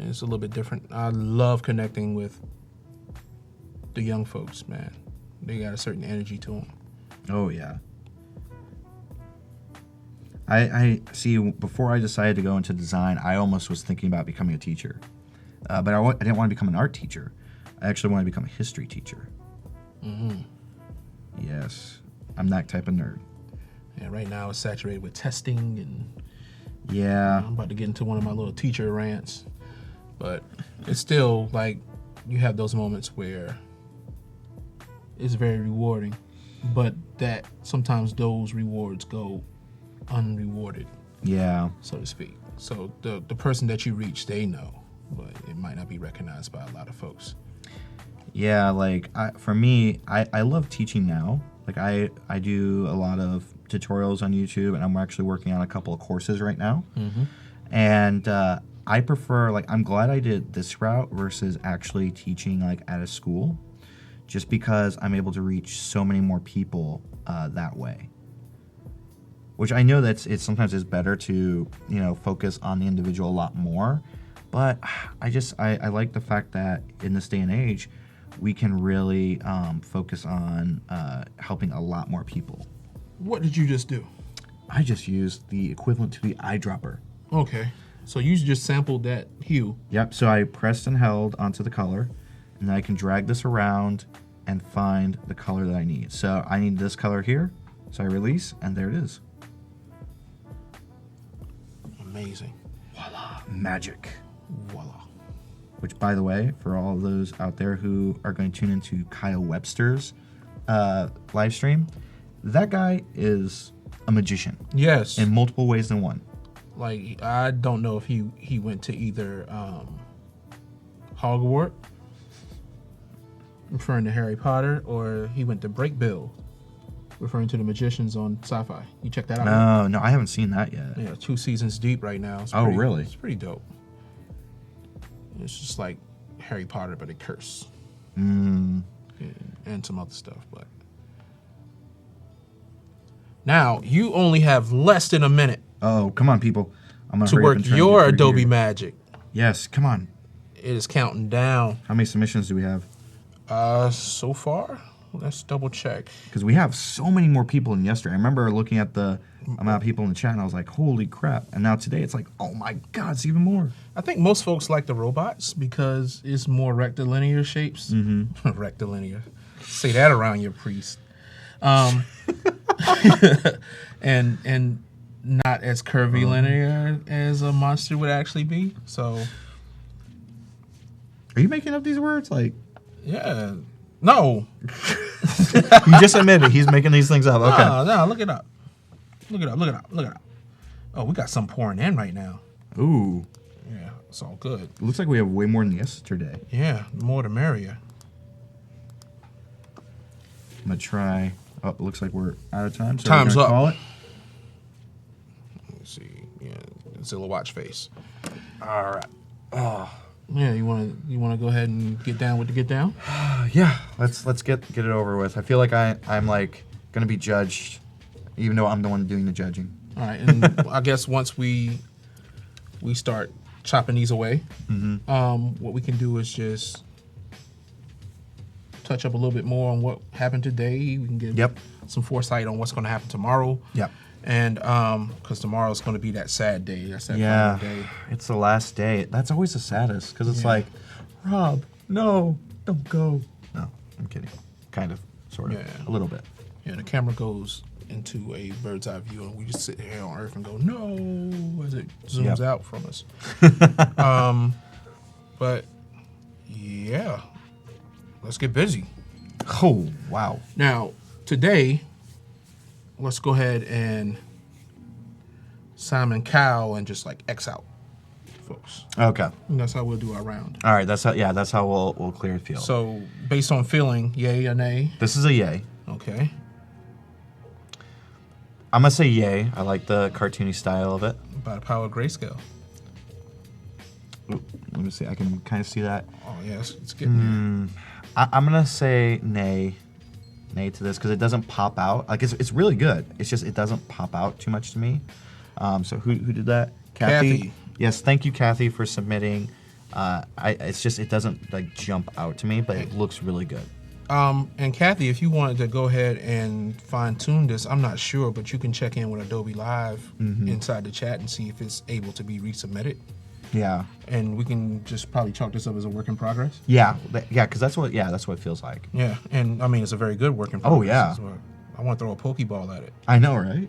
It's a little bit different. I love connecting with the young folks, man. They got a certain energy to them.
Oh, yeah. I see, before I decided to go into design, I almost was thinking about becoming a teacher. But I didn't want to become an art teacher. I actually want to become a history teacher.
Mm-hmm.
Yes. I'm that type of nerd.
Yeah, right now it's saturated with testing, and
Yeah.
I'm about to get into one of my little teacher rants. But it's still like you have those moments where it's very rewarding, but that sometimes those rewards go unrewarded,
Yeah.
so to speak. So the person that you reach, they know, but it might not be recognized by a lot of folks.
Yeah, like for me, I love teaching now. Like I do a lot of tutorials on YouTube, and I'm actually working on a couple of courses right now.
Mm-hmm.
And I prefer, like, I'm glad I did this route versus actually teaching like at a school, just because I'm able to reach so many more people that way. Which I know that it sometimes is better to, focus on the individual a lot more. But I like the fact that in this day and age, we can really focus on helping a lot more people.
What did you just do?
I just used the equivalent to the eyedropper.
Okay, so you just sampled that hue.
Yep, so I pressed and held onto the color, and then I can drag this around and find the color that I need. So I need this color here, so I release, and there it is.
Amazing.
Voila, magic.
Voila.
Which, by the way, for all of those out there who are going to tune into Kyle Webster's live stream, that guy is a magician
Yes.
in multiple ways than one.
Like, I don't know if he went to either Hogwarts, referring to Harry Potter, or he went to Breakbill, referring to the magicians on Sci-Fi. You check that out?
No, I haven't seen that yet.
Yeah, 2 seasons deep right now. It's
Oh,
pretty-
really?
It's pretty dope. It's just like Harry Potter, but a curse.
Mm.
And some other stuff, but... Now, you only have less than a minute
Oh, come on, people. I'm gonna
to
hurry up
work
and try and
your
get through
Adobe
here.
Magic.
Yes, come on.
It is counting down.
How many submissions do we have?
So far, let's double check.
Because we have so many more people than yesterday. I remember looking at the amount of people in the chat, and I was like, holy crap. And now today, it's like, oh my God, it's even more.
I think most folks like the robots because it's more rectilinear shapes.
Mm-hmm.
Rectilinear. Say that around your priest. And not as curvilinear as a monster would actually be. So,
Are you making up these words? Like,
yeah. No.
you just admitted he's making these things up. Okay.
No, look it up. Look it up. Oh, we got some pouring in right now.
Ooh.
Yeah, it's all good.
It looks like we have way more than yesterday.
Yeah, the more the merrier.
I'm going to try. Oh, it looks like we're out of time. So
Time's
we're
up.
gonna call it.
Let's see. Yeah, Zilla watch face.
All right.
Yeah, you wanna go ahead and get down with the get down?
Yeah, let's get it over with. I feel like I'm like going to be judged, even though I'm the one doing the judging.
All right, and I guess once we start chopping these away, what we can do is just touch up a little bit more on what happened today. We can get some foresight on what's going to happen tomorrow.
Yep.
And because tomorrow's going to be that sad day. That's that final day.
It's the last day. That's always the saddest because it's like, Rob, no, don't go. No, I'm kidding. Kind of, sort of, a little bit.
Yeah, the camera goes into a bird's eye view, and we just sit here on Earth and go, no, as it zooms out from us. But yeah, let's get busy.
Oh, wow.
Now, today, let's go ahead and Simon Cowell and just like X out, folks.
Okay.
And that's how we'll do our round.
All right. That's how we'll clear the field.
So, based on feeling, yay or nay?
This is a yay.
Okay.
I'm gonna say yay. I like the cartoony style of it.
By the power of grayscale.
Ooh, let me see. I can kind of see that.
Oh, yes, it's getting there.
I'm gonna say nay to this because it doesn't pop out. Like it's really good. It's just it doesn't pop out too much to me. So who did that?
Kathy.
Yes, thank you, Kathy, for submitting. It's just it doesn't like jump out to me, but it looks really good.
And Kathy, if you wanted to go ahead and fine tune this, I'm not sure, but you can check in with Adobe Live inside the chat and see if it's able to be resubmitted.
Yeah.
And we can just probably chalk this up as a work in progress.
Yeah, because that's what it feels like.
Yeah, and I mean it's a very good work in progress.
Oh yeah.
As well. I want to throw a Pokeball at it.
I know, right?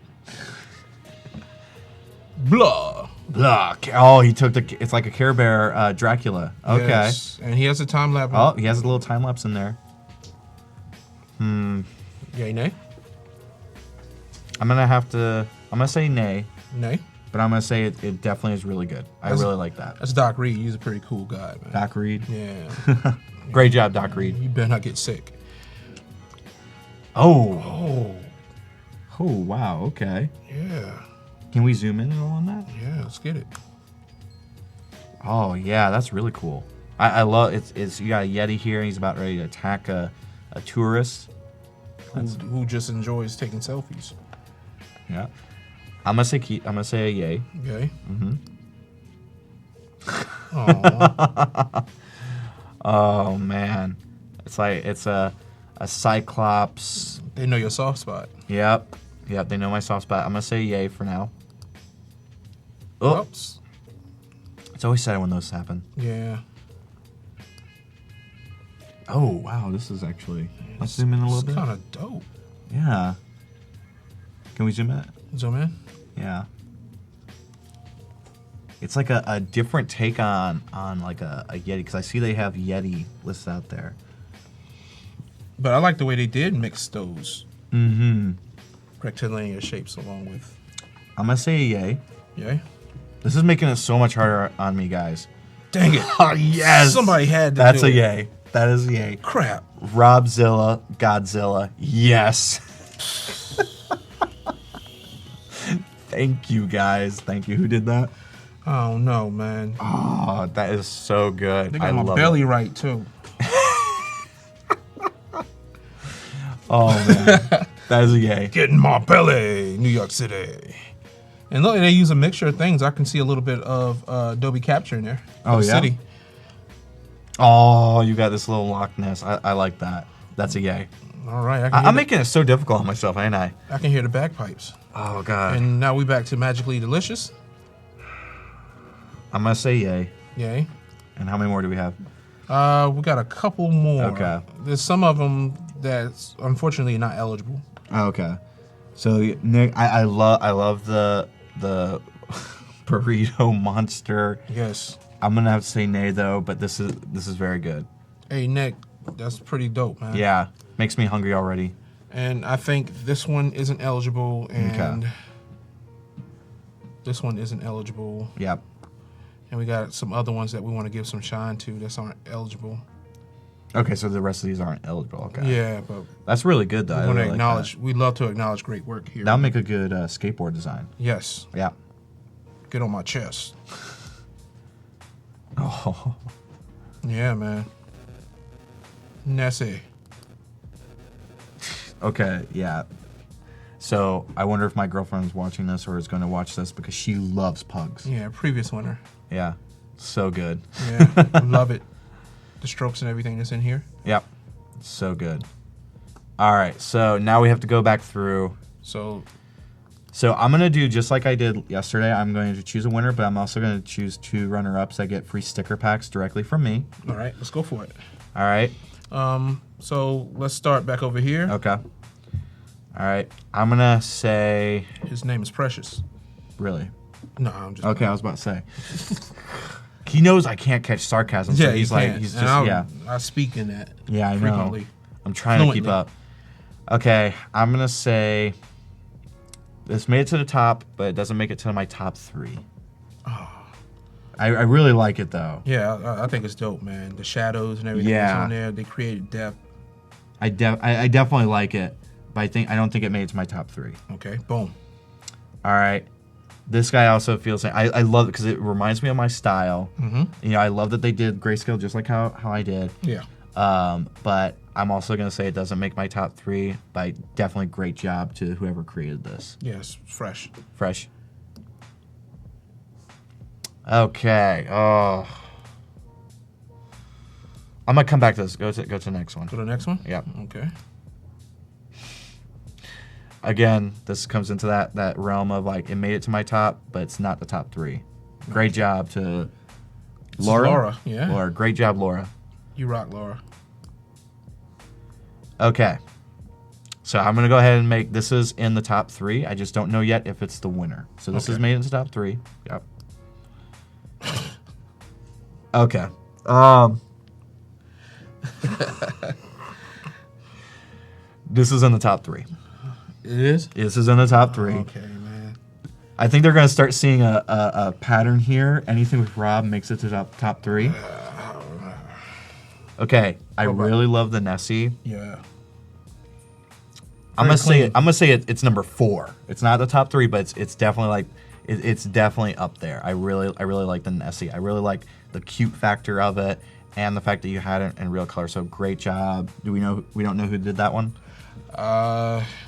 Blah.
Blah. Oh, he took it's like a Care Bear Dracula. Okay.
Yes. And he has a time lapse.
Oh, he has a little time lapse in there.
Yay, nay?
I'm gonna say nay,
Nay.
but I'm gonna say it definitely is really good. I really like that.
That's Doc Reed. He's a pretty cool guy, man.
Doc Reed.
Yeah.
Great job, Doc Reed.
You better not get sick.
Oh, wow, okay.
Yeah.
Can we zoom in on that?
Yeah, let's get it.
Oh, yeah, that's really cool. I love it's you got a Yeti here, and he's about ready to attack a tourist.
Who just enjoys taking selfies.
Yeah. I'm gonna say a yay.
Okay.
Oh man, it's a Cyclops.
They know your soft spot.
Yep, they know my soft spot. I'm gonna say yay for now. Oh,
Oops.
it's always sad when those happen.
Yeah.
Oh wow, this is actually. Let's zoom in a little bit.
It's kind of dope.
Yeah. Can we zoom in?
Zoom in.
Yeah. It's like a different take on like a Yeti because I see they have Yeti listed out there.
But I like the way they did mix those rectilinear shapes along with.
I'm gonna say a yay.
Yay.
This is making it so much harder on me, guys.
Dang it.
Oh yes.
Somebody had to
That's
do
a
it.
yay. That is a yay.
Crap.
Robzilla, Godzilla. Yes. Thank you, guys. Thank you. Who did that?
Oh no, man.
Oh, that is so good.
They got
I
my
love
belly
it.
right too.
Oh man, that is a yay.
Getting my belly, New York City. And look, they use a mixture of things. I can see a little bit of Adobe Capture in there.
Oh,
The
yeah?
City.
Oh, you got this little Loch Ness. I like that. That's a yay.
All right.
I'm making it so difficult on myself, ain't I?
I can hear the bagpipes.
Oh god.
And now we back to Magically Delicious.
I'm gonna say yay.
Yay.
And how many more do we have?
We got a couple more.
Okay.
There's some of them that's unfortunately not eligible.
Oh, okay. So Nick, I love the burrito monster.
Yes.
I'm gonna have to say nay though, but this is very good.
Hey, Nick, that's pretty dope, man.
Yeah, makes me hungry already.
And I think this one isn't eligible, and
Okay.
this one isn't eligible.
Yep.
And we got some other ones that we want to give some shine to that aren't eligible.
Okay, so the rest of these aren't eligible. Okay.
Yeah, but
That's really good, though.
we
I
want to
really like
acknowledge. We'd love to acknowledge great work here.
That'll make a good skateboard design.
Yes.
Yeah.
Get on my chest.
Oh.
Yeah, man. Nessie.
Okay, yeah. So I wonder if my girlfriend's watching this or is going to watch this because she loves pugs.
Yeah, previous winner.
Yeah. So good.
Yeah, love it. The strokes and everything that's in here.
Yep. So good. All right, so now we have to go back through.
So
I'm going to do just like I did yesterday. I'm going to choose a winner, but I'm also going to choose 2 runner-ups that get free sticker packs directly from me.
all right, let's go for it.
All right?
So let's start back over here.
Okay. All right. I'm going to say...
His name is Precious.
Really?
No, I'm just
Okay, I was about to say. He knows I can't catch sarcasm, so he's like, he's just,
I speak in that.
Yeah, I know.
frequently.
I'm trying to keep
Fluently.
up. Okay, I'm going to say this made it to the top, but it doesn't make it to my top 3.
Oh.
I really like it, though.
Yeah, I think it's dope, man. The shadows and everything that's on there, they created depth.
I definitely like it, but I don't think it made it to my top 3.
Okay, boom.
All right. This guy also feels like I love it because it reminds me of my style.
Mm-hmm.
You know, I love that they did grayscale just like how I did.
Yeah.
But I'm also going to say it doesn't make my top 3, but definitely great job to whoever created this.
Yes, fresh.
Fresh. Okay. Oh. I'm going to come back to this. Go to the next one.
Go to the next one?
Yep.
Okay.
Again, this comes into that realm of like it made it to my top, but it's not the top 3. Great job to
This is
Laura.
Laura, yeah.
Laura, great job, Laura.
You rock, Laura.
Okay. So I'm gonna go ahead and make this is in the top 3. I just don't know yet if it's the winner. So this is
Okay.
made into top 3. Yep. Okay. This is in the top 3.
It is?
This is in the top 3.
Okay, man.
I think they're gonna start seeing a pattern here. Anything with Rob makes it to top 3. Okay, I really love the Nessie.
Yeah.
I'm gonna
Very
say it's number 4. It's not the top 3, but it's definitely like it's definitely up there. I really like the Nessie. I really like the cute factor of it and the fact that you had it in real color. So great job. We don't know who did that one?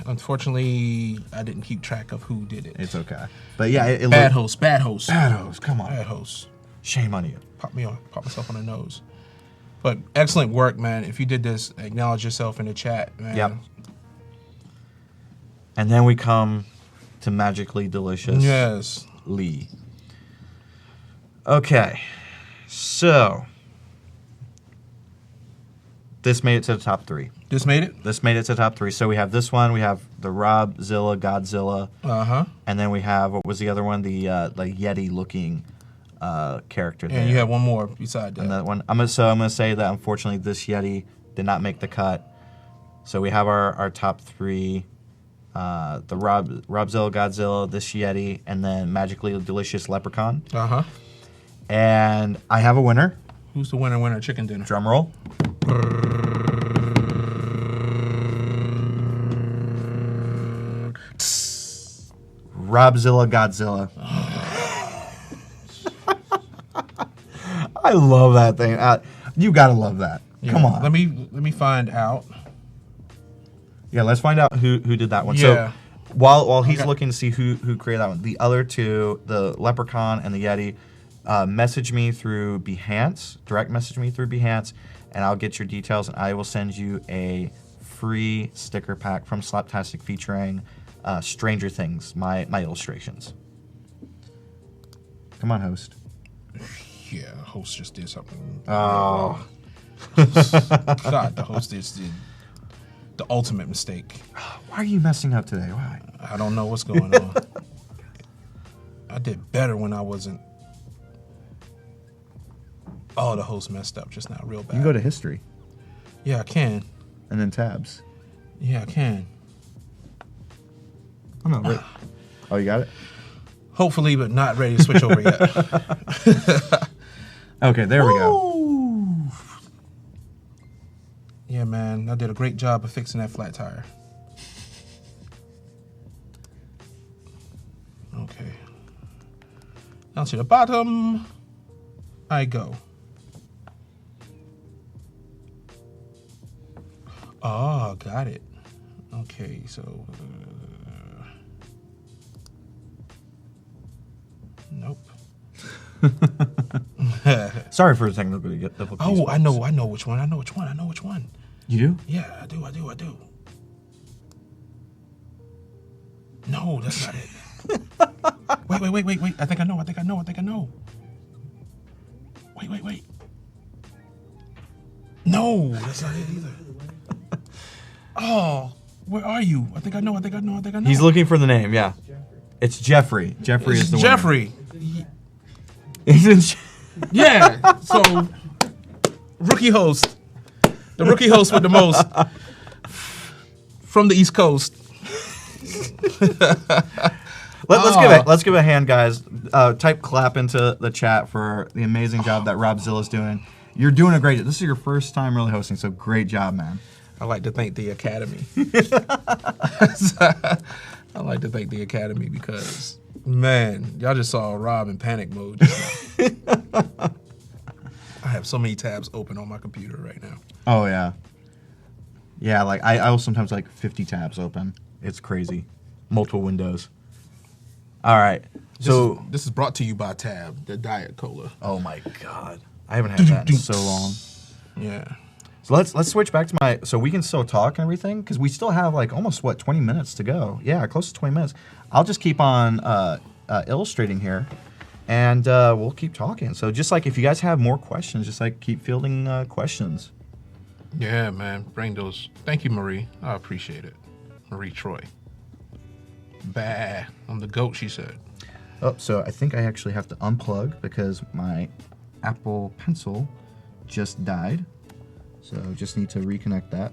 Unfortunately, I didn't keep track of who did it.
It's okay. But yeah, it
Bad
looked-
host, bad host.
Bad host, come on.
Bad host.
Shame on you.
Pop myself on the nose. But excellent work, man. If you did this, acknowledge yourself in the chat, man.
Yep. And then we come to Magically Delicious
Yes.
Lee. Okay. So this made it to the top 3.
This made it?
This made it to the top 3. So we have this one. We have the Robzilla, Godzilla,
Uh-huh.
and then we have what was the other one? The Yeti-looking character.
And
there.
you have one more beside that.
And that one. I'm gonna say that unfortunately this Yeti did not make the cut. So we have our top 3: the Robzilla, Godzilla, this Yeti, and then Magically Delicious Leprechaun.
Uh-huh.
And I have a winner.
Who's the winner of chicken dinner?
Drum roll. Robzilla Godzilla. I love that thing. You gotta love that.
Yeah,
Come on.
Let me find out.
Yeah, let's find out who did that one.
Yeah.
So while he's
Okay.
looking to see who created that one, the other 2, the Leprechaun and the Yeti, message me through Behance, direct message me through Behance, and I'll get your details, and I will send you a free sticker pack from Slaptastic featuring Stranger Things, my illustrations. Come on, host.
Yeah, the host just did something.
Oh.
God, the host did the ultimate mistake.
Why are you messing up today? Why?
I don't know what's going on. I did better when I wasn't. Oh, the host messed up just now, real bad.
You can go to history
Yeah, I can.
and then tabs.
Yeah, I can.
Oh no, wait. Oh, you got it?
Hopefully, but not ready to switch over yet.
Okay, there we go.
Woo! Yeah, man, I did a great job of fixing that flat tire. Okay. Down to the bottom I go. Oh, got it. Okay, so... nope.
Sorry for the technical difficulties.
Oh, I know which one. I know which one.
You do?
Yeah, I do. No, that's not it. Wait. I think I know. Wait. No, that's not it either. Oh, where are you? I think I know.
He's looking for the name, yeah. It's Jeffrey. Jeffrey is the winner.
Jeffrey.
Isn't
Yeah. So, rookie host. The rookie host with the most from the East Coast.
Let's give a hand, guys. Type clap into the chat for the amazing job that Rob Zilla's doing. You're doing a great job. This is your first time really hosting, so great job, man.
I like to thank the Academy. I like to thank the Academy because, man, y'all just saw Rob in panic mode just now. I have so many tabs open on my computer right now.
Oh, yeah. Yeah, like I will sometimes like 50 tabs open. It's crazy. Multiple windows. All right. So
this is brought to you by Tab, the Diet Cola.
oh my God. I haven't had that in so long.
Yeah.
So let's switch back to so we can still talk and everything because we still have like almost 20 minutes to go. Yeah, close to 20 minutes. I'll just keep on illustrating here, and we'll keep talking. So just like if you guys have more questions, just like keep fielding questions.
Yeah, man. Bring those. Thank you, Marie. I appreciate it. Marie Troy. Bah. I'm the GOAT, she said.
Oh, so I think I actually have to unplug because my Apple Pencil just died. So just need to reconnect that.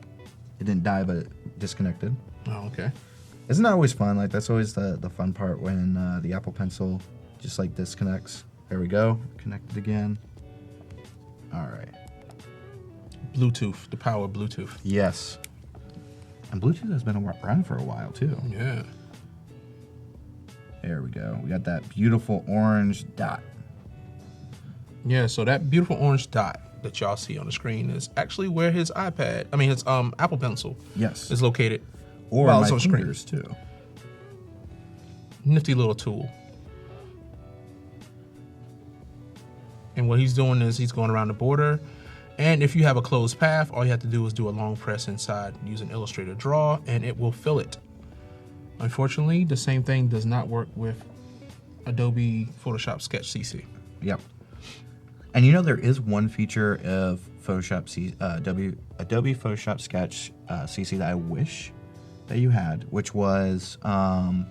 It didn't die, but it disconnected.
Oh, okay.
Isn't that always fun? Like that's always the fun part when the Apple Pencil just like disconnects. There we go. Connected again. All right.
Bluetooth. The power of Bluetooth.
Yes. And Bluetooth has been around for a while too.
Yeah.
There we go. We got that beautiful orange dot.
Yeah, so that beautiful orange dot that y'all see on the screen is actually where his his Apple Pencil
Yes.
is located.
Or
while
my
it's on screen.
fingers too.
Nifty little tool. And what he's doing is he's going around the border. And if you have a closed path, all you have to do is do a long press inside using Illustrator Draw, and it will fill it. Unfortunately, the same thing does not work with Adobe Photoshop Sketch CC.
Yep. And you know there is one feature of Adobe Photoshop Sketch CC that I wish that you had, which was the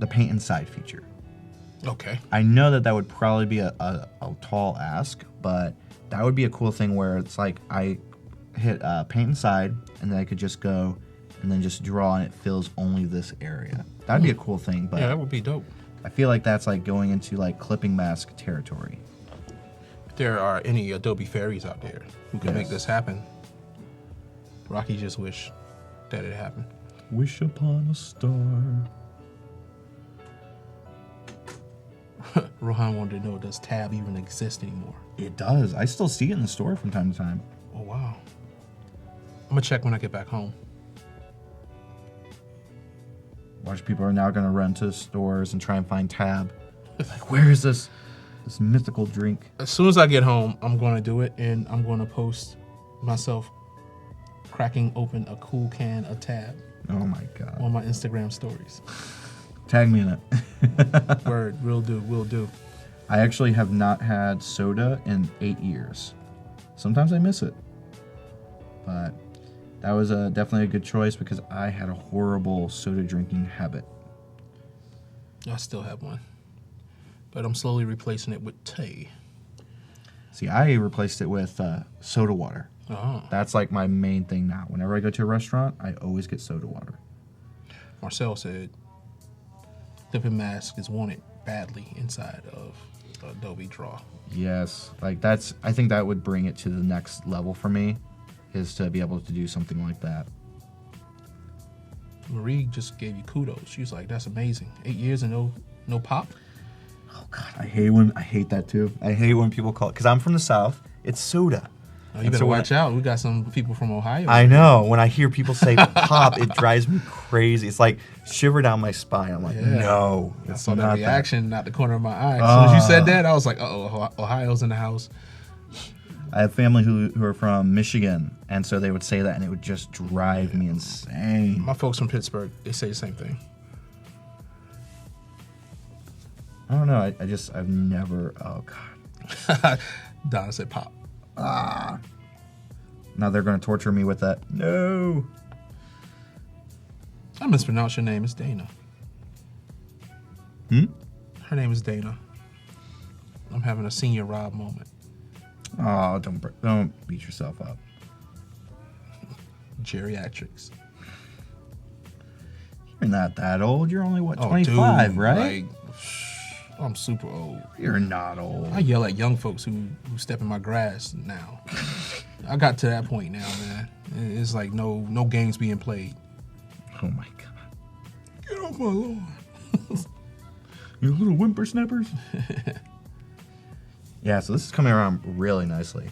paint inside feature.
Okay.
I know that would probably be a tall ask, but that would be a cool thing where it's like I hit paint inside and then I could just go and then just draw and it fills only this area. That'd be a cool thing, but
Yeah, that would be dope.
I feel like that's like going into like clipping mask territory.
If there are any Adobe fairies out there who can make
Yes.
this happen, Rocky just wish that it happened.
Wish upon a star.
Rohan wanted to know, does Tab even exist anymore?
It does. I still see it in the store from time to time.
Oh, wow. I'm going to check when I get back home.
Watch, people are now going to run to stores and try and find Tab. Like, where is this mythical drink?
As soon as I get home, I'm going to do it, and I'm going to post myself cracking open a cool can of Tab
Oh my God.
on my Instagram stories.
Tag me in it.
Word, will do.
I actually have not had soda in 8 years. Sometimes I miss it. But that was definitely a good choice because I had a horrible soda drinking habit.
I still have one, but I'm slowly replacing it with tea.
See, I replaced it with soda water.
Oh.
That's like my main thing now. Whenever I go to a restaurant, I always get soda water.
Marcel said, clipping mask is wanted badly inside of Adobe Draw.
Yes, like I think that would bring it to the next level for me, is to be able to do something like that.
Marie just gave you kudos. She was like, "That's amazing. 8 years and no pop."
Oh God, I hate that too. I hate when people call it, because I'm from the South. It's soda.
Oh, you better watch out. We got some people from Ohio.
I know. When I hear people say pop, it drives me crazy. It's like shiver down my spine. I'm like, no,
I
it's
saw
not
that reaction out the corner of my eye. As soon as you said that, I was like, "Oh, Ohio's in the house."
I have family who are from Michigan, and so they would say that, and it would just drive me insane.
My folks from Pittsburgh, they say the same thing.
I don't know. I've never. Oh God.
Donna said pop.
Now they're going to torture me with that. No.
I mispronounced your name. It's Dana. Her name is Dana. I'm having a senior Rob moment.
Oh, don't beat yourself up.
Geriatrics.
You're not that old. You're only, what,
Oh,
25,
dude,
right?
Like, I'm super old.
You're not old.
I yell at young folks who step in my grass now. I got to that point now, man. It's like no games being played.
Oh my God.
Get off my lawn.
You little whippersnappers. Yeah, so this is coming around really nicely.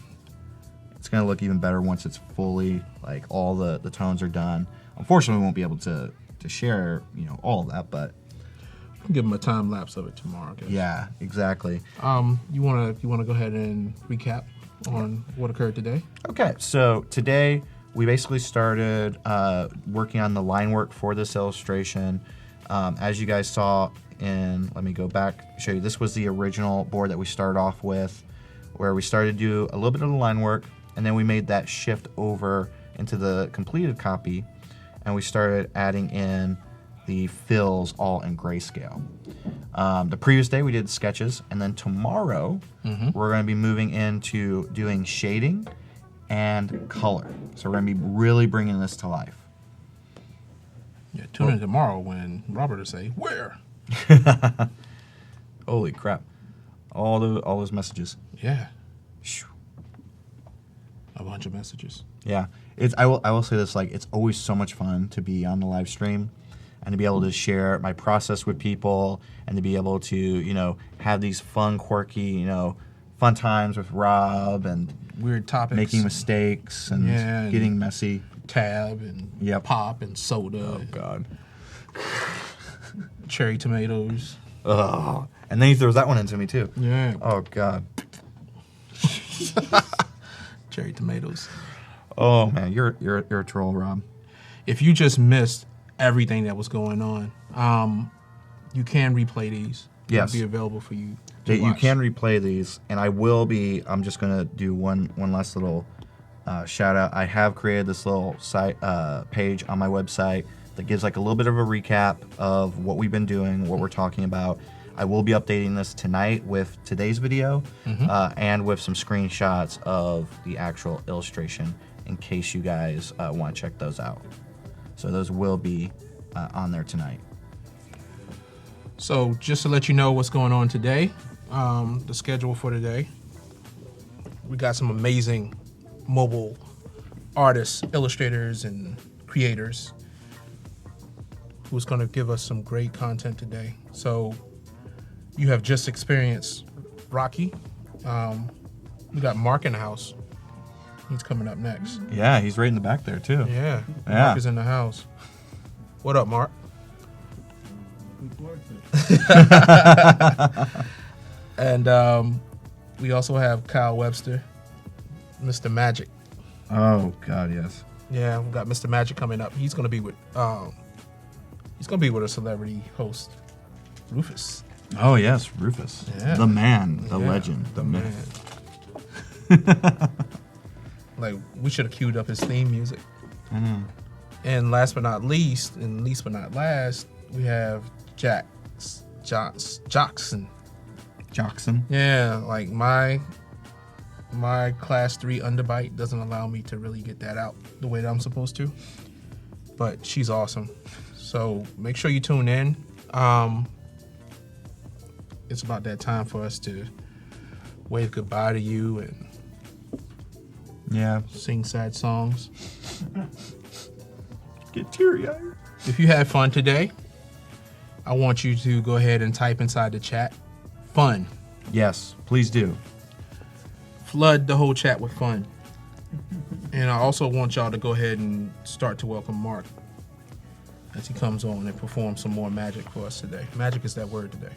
It's going to look even better once it's fully, like, all the tones are done. Unfortunately, we won't be able to share, all of that, but
I'll give them a time lapse of it tomorrow, I guess.
yeah, exactly.
You wanna go ahead and recap on what occurred today?
Okay, so today we basically started working on the line work for this illustration. As you guys saw let me go back, show you. This was the original board that we started off with, where we started to do a little bit of the line work, and then we made that shift over into the completed copy, and we started adding in the fills all in grayscale. The previous day we did sketches, and then tomorrow we're going to be moving into doing shading and color. So we're going to be really bringing this to life.
Yeah, tune in tomorrow when Robert will say, "Where?"
Holy crap! All those messages.
Yeah. A bunch of messages.
Yeah, I will say this, like, it's always so much fun to be on the live stream and to be able to share my process with people and to be able to, have these fun, quirky, fun times with Rob and
Weird topics.
making mistakes and getting messy.
Tab and pop and soda.
Oh God.
Cherry tomatoes.
Oh, and then he throws that one into me too.
Yeah.
Oh God.
Cherry tomatoes.
Oh man, you're a troll, Rob.
If you just missed everything that was going on, you can replay these.
Yes.
They'll be available for you.
You can replay these, and I'm just gonna do one last little shout out. I have created this little site page on my website that gives like a little bit of a recap of what we've been doing, what we're talking about. I will be updating this tonight with today's video and with some screenshots of the actual illustration in case you guys want to check those out. So those will be on there tonight.
So just to let you know what's going on today, the schedule for today, we got some amazing mobile artists, illustrators, and creators who's going to give us some great content today. So you have just experienced Rocky. We got Mark in the house. He's coming up next.
Yeah, he's right in the back there too.
Yeah. Mark is in the house. What up, Mark? And we also have Kyle Webster, Mr. Magic.
Oh God, yes.
Yeah, we got Mr. Magic coming up. He's gonna be with a celebrity host, Rufus.
Oh yes, Rufus.
Yeah.
The man, the legend,
the
myth.
man. Like, we should have queued up his theme music.
I know.
And last but not least, and least but not last, we have Jockson.
Jackson.
Yeah, like my class 3 underbite doesn't allow me to really get that out the way that I'm supposed to. But she's awesome. So make sure you tune in. it's about that time for us to wave goodbye to you and
Yeah.
sing sad songs.
Get teary-eyed.
If you had fun today, I want you to go ahead and type inside the chat, fun.
Yes, please do.
Flood the whole chat with fun. And I also want y'all to go ahead and start to welcome Mark as he comes on and performs some more magic for us today. Magic is that word today.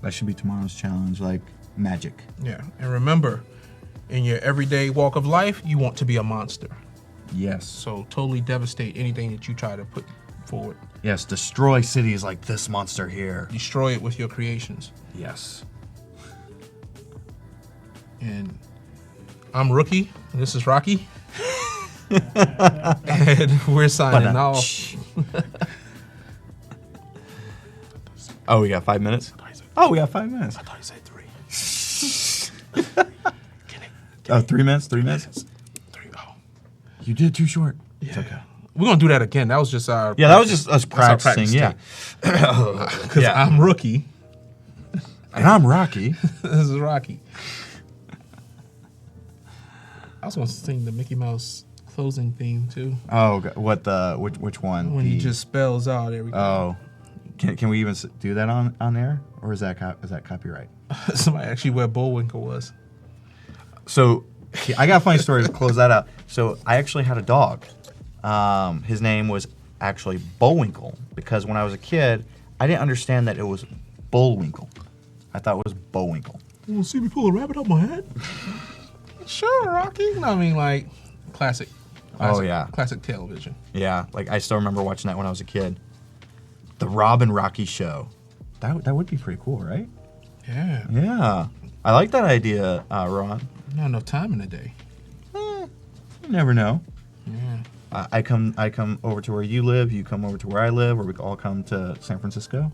That should be tomorrow's challenge, like magic.
Yeah. And remember, in your everyday walk of life, you want to be a monster.
Yes.
So totally devastate anything that you try to put forward.
Yes, destroy cities like this monster here.
Destroy it with your creations.
Yes.
And I'm Rookie. And this is Rocky. And we're signing off.
Oh, we got 5 minutes? Oh, we got 5 minutes.
I thought you said 3.
3 minutes? 3 minutes?
3. Oh.
You did too short.
Yeah.
It's okay.
We're going to do that again. That was just our
Yeah, that was just us
That's our
practicing. Yeah.
Because
Yeah.
I'm Rookie.
And I'm Rocky.
This is Rocky. I was going to sing the Mickey Mouse closing theme, too.
Oh, what which one?
When he just spells out everything.
Oh. Can we even do that on air? Or is that copyright?
Somebody actually where Bullwinkle was.
So, I got a funny story to close that out. So, I actually had a dog. His name was actually Bullwinkle because when I was a kid, I didn't understand that it was Bullwinkle. I thought it was Bullwinkle.
You want to see me pull a rabbit out my head? Sure, Rocky. No, I mean, like, classic.
Oh, yeah.
Classic television.
Yeah, like I still remember watching that when I was a kid. The Rob and Rocky show. That would be pretty cool, right?
Yeah.
Yeah. I like that idea, Ron.
Not enough time in the day.
You never know.
Yeah.
I come over to where you live, you come over to where I live, or we all come to San Francisco.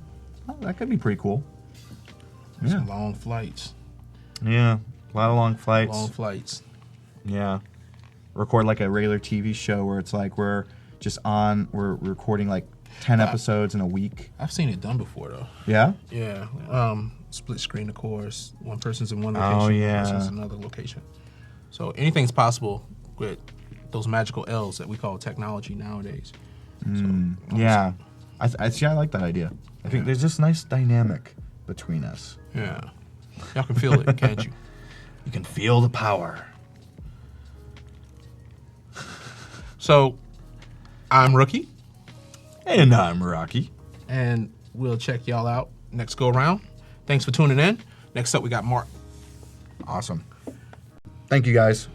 Oh, that could be pretty cool. Yeah.
Some long flights.
Yeah. A lot of long flights.
Long flights.
Yeah. Record like a regular TV show where it's like we're recording like 10 episodes in a week.
I've seen it done before, though.
Yeah?
Yeah. Split screen, of course. One person's in one location,
Oh, yeah.
one person's in another location. So anything's possible with those magical L's that we call technology nowadays.
Yeah. I see. I like that idea. I think there's just nice dynamic between us.
Yeah. Y'all can feel it, can't you?
You can feel the power.
So, I'm Rookie,
And I'm Rocky.
and we'll check y'all out next go around. Thanks for tuning in. Next up, we got Mark.
Awesome. Thank you, guys.